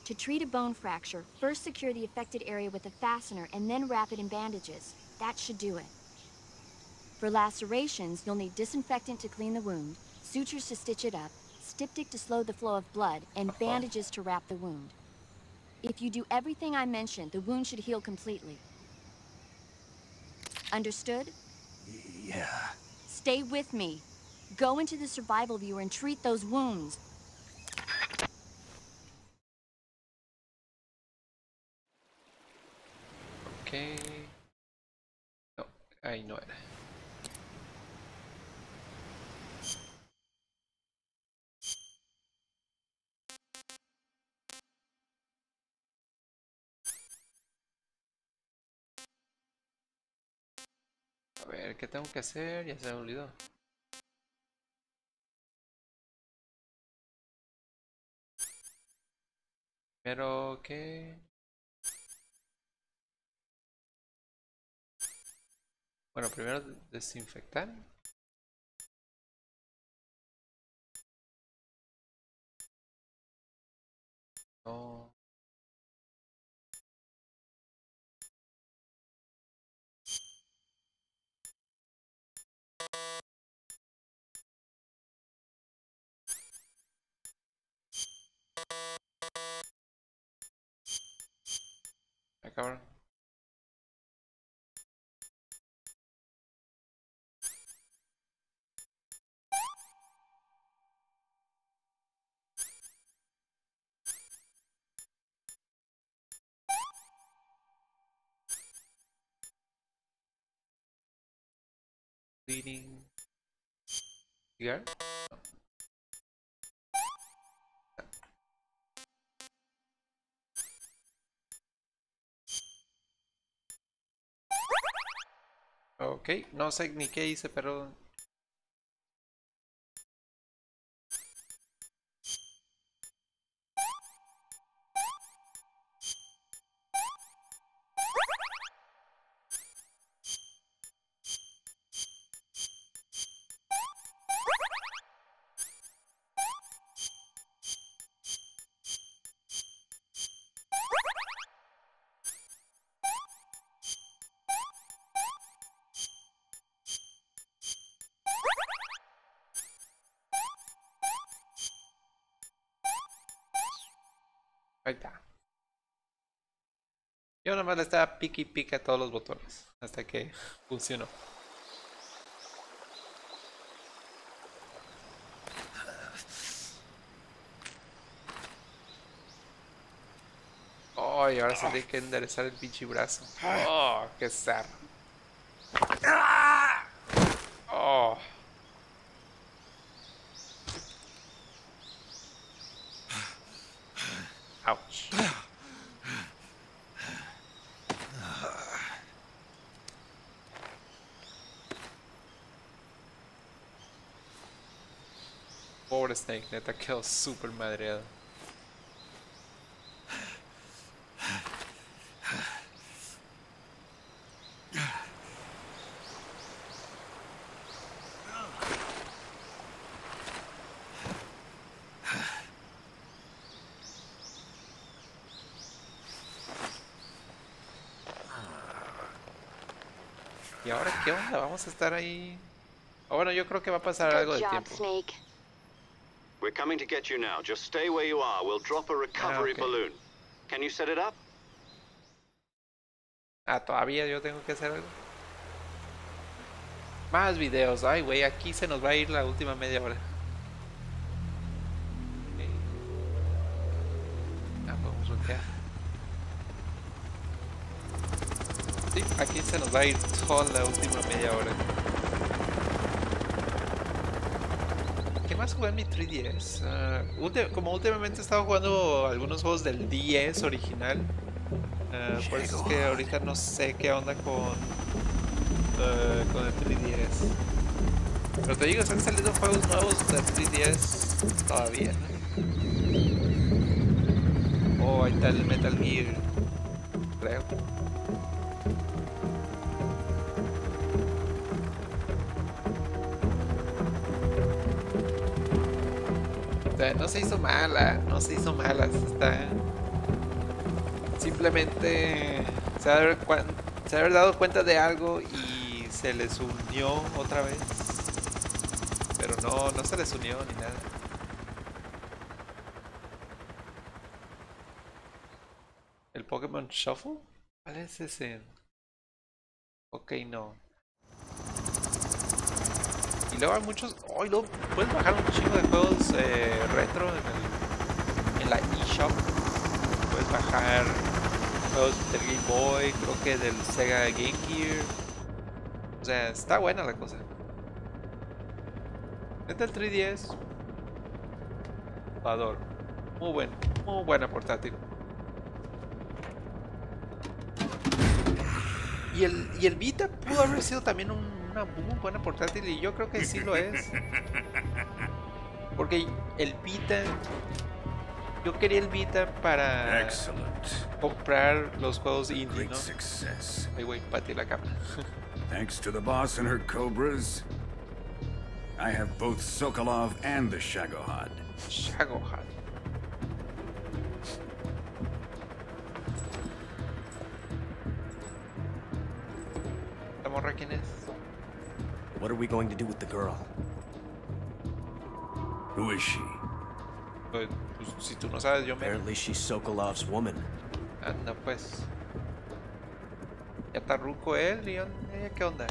To treat a bone fracture, first secure the affected area with a fastener and then wrap it in bandages. That should do it. For lacerations, you'll need disinfectant to clean the wound, sutures to stitch it up, styptic to slow the flow of blood, and bandages to wrap the wound. If you do everything I mentioned, the wound should heal completely. Understood? Yeah. Stay with me. Go into the survival viewer and treat those wounds. Okay. No, ahí no era. ver, ¿qué tengo que hacer? Ya se me olvidó. Pero, ¿qué? Bueno, primero desinfectar. No. Ah, cabrón. Cleaning. ¿Cigar? Ok, no sé ni qué hice, pero... Ahí está. Yo nomás le estaba pique y pique a todos los botones. Hasta que funcionó. Oh, y ahora se tiene que enderezar el pinche brazo. Oh, qué zarra. Oh. Ouch. Pobre Snake, neta quedó súper madreado. ¿Y ahora qué onda? Vamos a estar ahí. Oh, bueno, yo creo que va a pasar algo de tiempo. Snake. We're coming to get you now. Just stay where you are. We'll drop a recovery balloon. Can you set it up? Ah, todavía yo tengo que hacer algo. Más videos. Ay, güey, aquí se nos va a ir la última media hora. Okay. Ah, podemos bloquear. Sí, aquí se nos va a ir toda la última media hora. ¿Qué más jugué en mi 3DS? Como últimamente he estado jugando algunos juegos del DS original. Por eso es que ahorita no sé qué onda con el 3DS. Pero te digo, se han salido juegos nuevos del 3DS todavía, ¿no? Oh, ahí está el Metal Gear, creo. O sea, no se hizo mala, no se hizo mala, está... Simplemente se ha de haber dado cuenta de algo y se les unió otra vez. Pero no se les unió ni nada. ¿El Pokémon Shuffle? ¿Cuál es ese? Ok, no. Y luego hay muchos... Oh, y luego puedes bajar un chingo de juegos retro en la eShop. Puedes bajar juegos del Game Boy, creo que del Sega Game Gear. O sea, está buena la cosa. Neta, el 3DS lo adoro. Muy buena portátil. Y el Vita pudo haber sido también un una muy buena portátil y yo creo que sí lo es. Porque el Vita, yo quería el Vita para comprar los juegos indie, ¿no? Ay, güey, pateé la cama. Thanks to the boss and her cobras, I have both Sokolov and the Shagohod. Shagohod. ¿La morra quién es? What are we going to do with the girl? Who is she? Pues, si tú no sabes, yo me... Apparently she's Sokolov's woman. Anda, pues. Ya está ruco él y ella, ¿qué onda?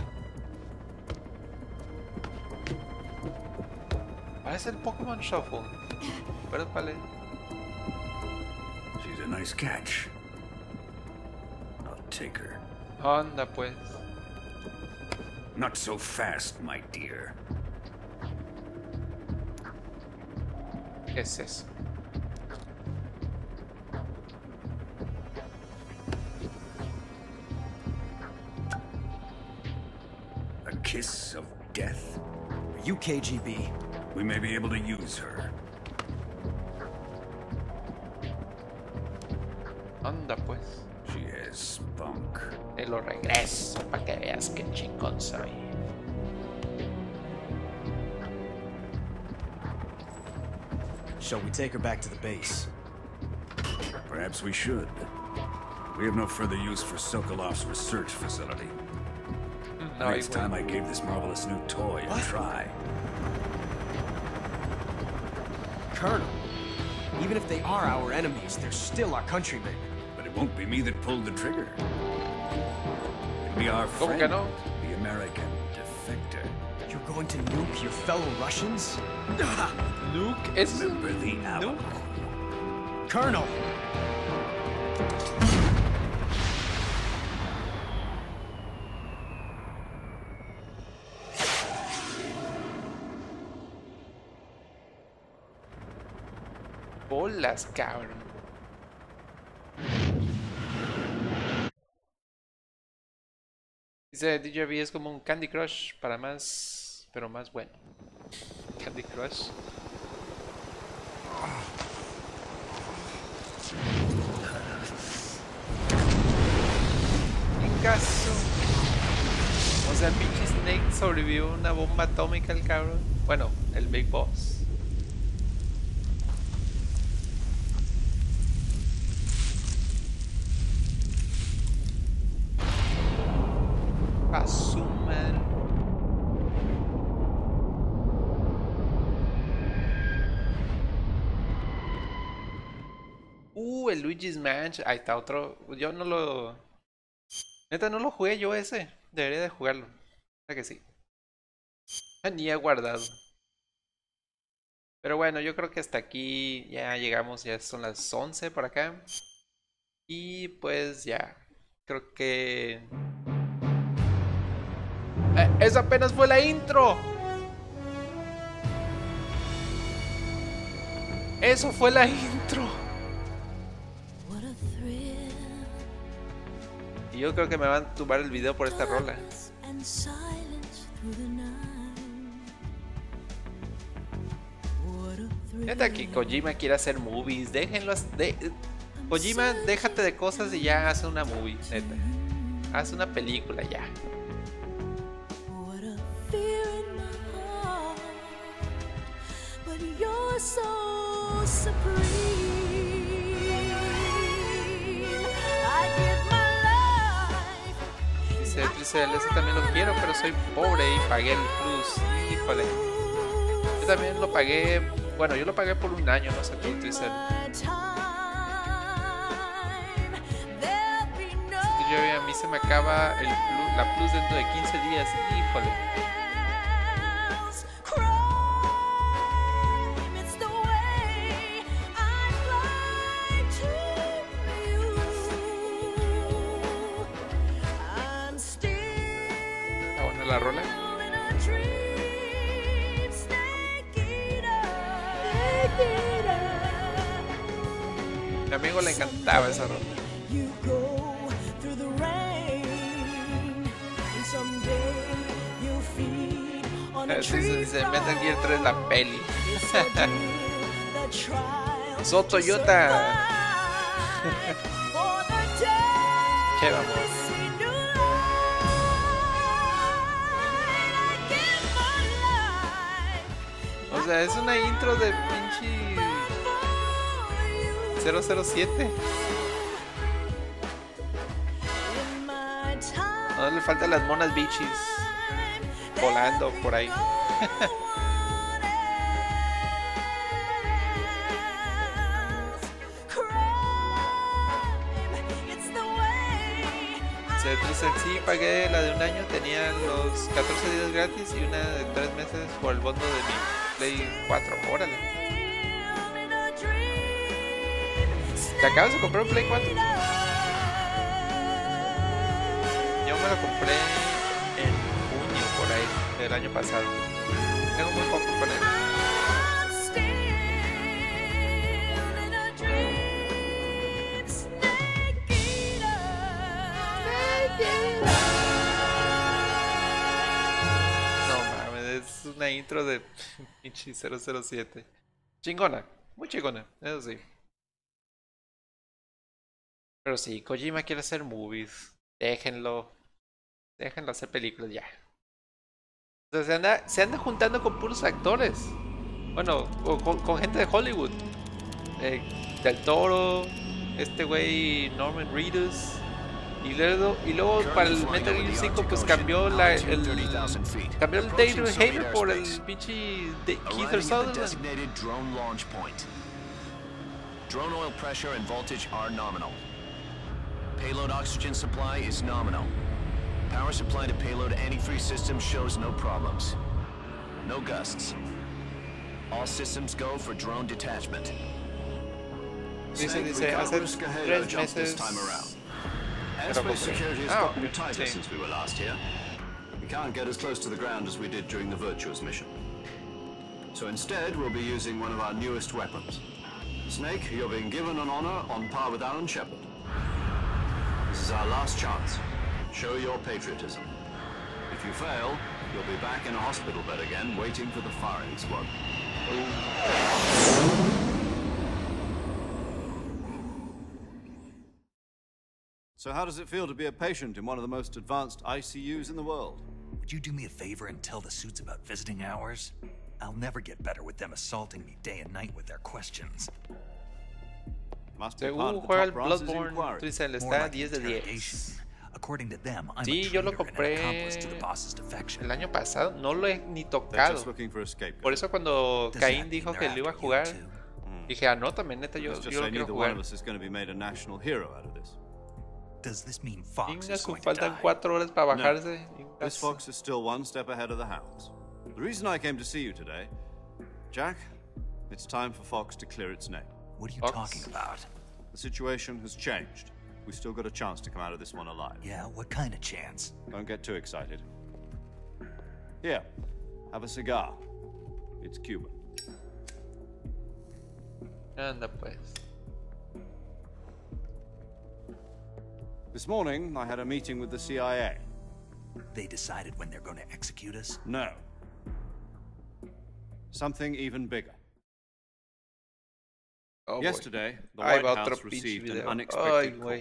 Parece el Pokémon Shuffle. Pero vale. She's a nice catch. I'll take her. Anda, pues. Not so fast, my dear. ¿Qué es eso? A kiss of death? Are you KGB? We may be able to use her. Anda, pues. She has spunk. Te lo regreso para que veas qué chingón soy. Shall we take her back to the base? Perhaps we should. We have no further use for Sokolov's research facility. No, it's time I gave this marvelous new toy a try. Colonel, even if they are our enemies, they're still our countrymen. But it won't be me that pulled the trigger. It'll be our friend, the American defector. You're going to nuke your fellow Russians? Nuke? Is Remember the Alamo. Colonel! Bolas, cabrón. Dice DJB es como un Candy Crush para más, pero más bueno. Candy Crush. En caso, o sea, el pinche Snake sobrevivió a una bomba atómica, el cabrón. Bueno, el Big Boss. A su madre. El Luigi's Mansion. Ahí está otro. Yo no lo... Neta, no lo jugué yo ese. Debería de jugarlo. ¿Verdad que sí? Ni he guardado. Pero bueno, yo creo que hasta aquí ya llegamos. Ya son las 11 por acá. Y pues ya. Creo que... ¡Esa apenas fue la intro! ¡Eso fue la intro! Y yo creo que me van a tumbar el video por esta rola. Fíjate que Kojima quiere hacer movies. Déjenlo. Kojima, déjate de cosas y ya haz una movie, neta. Haz una película ya. So supreme. I give my life. Dice Tricel, ese también lo quiero, pero soy pobre y pagué el plus. Híjole. Yo también lo pagué. Bueno, yo lo pagué por un año, no sé tú, Tricel. A mí se me acaba el plus, la plus dentro de 15 días. Híjole. La rola. A mi amigo le encantaba esa rola. Someday you'll Dice Metal Gear 3 la peli. So Toyota. Qué vamos. O sea, es una intro de pinche 007. No le faltan las monas bichis volando por ahí. Sí, pagué la de un año, tenía los 14 días gratis y una de 3 meses por el bono de mi Play 4. Órale. ¿Te acabas de comprar un Play 4? Yo me lo compré en junio por ahí del año pasado. Tengo muy poco con él. Es una intro de pinche 007. Chingona, muy chingona, eso sí. Pero sí, Kojima quiere hacer movies. Déjenlo hacer películas ya. O sea, se anda juntando con puros actores. Bueno, con gente de Hollywood. Del Toro, este güey Norman Reedus. Y luego para el Metal Gear 5 pues cambió el David Hayter por el pinche Keith Sutherland. Drone oil pressure and voltage are nominal. Payload oxygen supply is nominal. Power supply to payload antifreeze system shows no problems. No gusts. All systems go for drone detachment. Dice, hace 3 meses. Airspace security has gotten tighter since we were last here. We can't get as close to the ground as we did during the Virtuous mission. So instead, we'll be using one of our newest weapons. Snake, you're being given an honor on par with Alan Shepard. This is our last chance. Show your patriotism. If you fail, you'll be back in a hospital bed again, waiting for the firing squad. So how does it feel to be a patient in one of the most advanced ICUs in the world? Would you do me a favor and tell the suits about visiting hours? I'll never get better with them assaulting me day and night with their questions. Juega el Bloodborne, tú dices, le está 10 de 10. Sí, yo lo compré el año pasado, no lo he ni tocado. Por eso cuando Caín dijo que lo iba a jugar, dije, anótame, neta, yo lo quiero jugar. Does this mean Fox is going to faltan die? 4 horas para bajarse. This Fox is still one step ahead of the Hounds. The reason I came to see you today, Jack, it's time for Fox to clear its name. What are you talking about? The situation has changed. We've still got a chance to come out of this one alive. Yeah, what kind of chance? Don't get too excited. Here, have a cigar. It's Cuban. Anda pues. This morning, I had a meeting with the CIA. They decided when they're going to execute us? No. Something even bigger. Oh, yesterday, the White House received an unexpected call.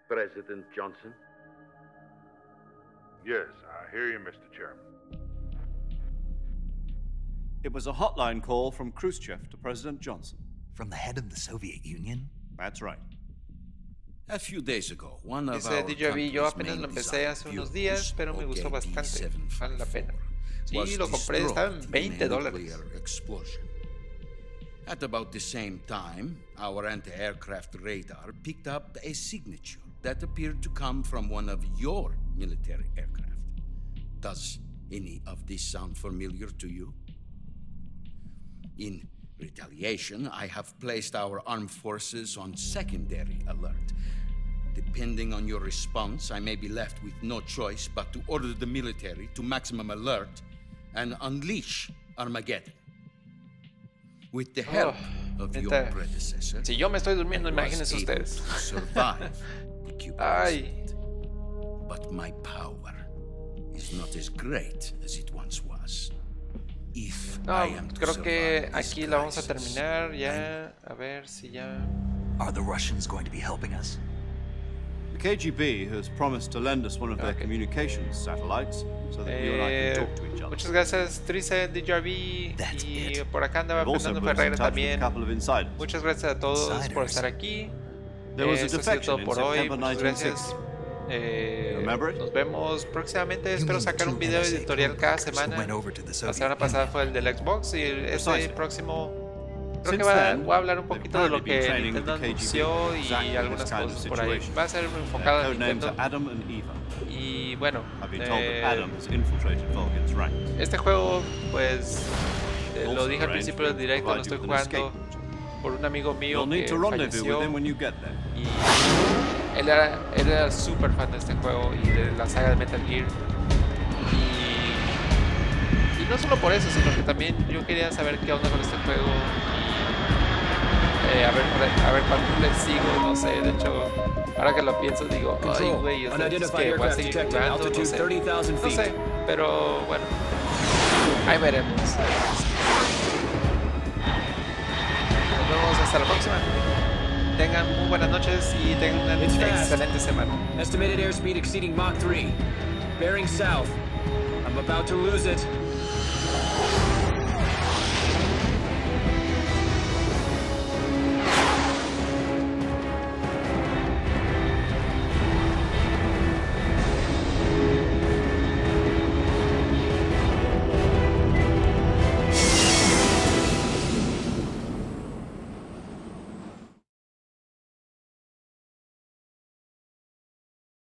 President Johnson? Yes, I hear you, Mr. Chairman. It was a hotline call from Khrushchev to President Johnson. From the head of the Soviet Union? That's right. A few days ago, one of Dice our DJV, yo apenas lo empecé hace unos días, pero me gustó bastante. Vale la pena. Sí, lo compré, estaba en $20. At about the same time, our anti-aircraft radar picked up a signature that appeared to come from one of your military aircraft. Does any of this sound familiar to you? In retaliation, I have placed our armed forces on secondary alert. Depending on your response, I may be left with no choice but to order the military to maximum alert and unleash Armageddon. With the help of your predecessor, si yo me estoy durmiendo, imagínense ustedes. Survive the Cuban assault. But my power is not as great as it once was. If No, I am to creo que survive this aquí la vamos a crisis, terminar ya. A ver si ya. Are the Russians going to be helping us? The KGB has promised to lend us one of their communications satellites so that you and I can talk to each other. Muchas gracias, Trice, DJRB. Y por acá andaba They've also Fernando put us in Ferreira touch with a también. couple of insiders. Muchas gracias a todos por estar aquí. There was a Esto ha sido defection todo in por hoy. September Muchas gracias. 1960. Nos vemos próximamente. Espero sacar un video editorial cada semana. La semana pasada fue el del Xbox y este próximo creo que voy a hablar un poquito de lo que Nintendo anunció y algunas cosas por ahí. Va a ser enfocado en Nintendo. Y bueno, este juego, pues lo dije al principio del directo, lo estoy jugando por un amigo mío que falleció. Y él era súper fan de este juego y de la saga de Metal Gear. Y no solo por eso, sino que también yo quería saber qué onda con este juego. A ver cuánto le sigo, no sé. De hecho, ahora que lo pienso, digo, ay, güey, es que voy a seguir jugando, no sé. Pero bueno, ahí veremos. Nos vemos hasta la próxima. Tengan muy buenas noches y tengan una excelente semana. Estimated airspeed exceeding Mach 3. Bearing south. I'm about to lose it.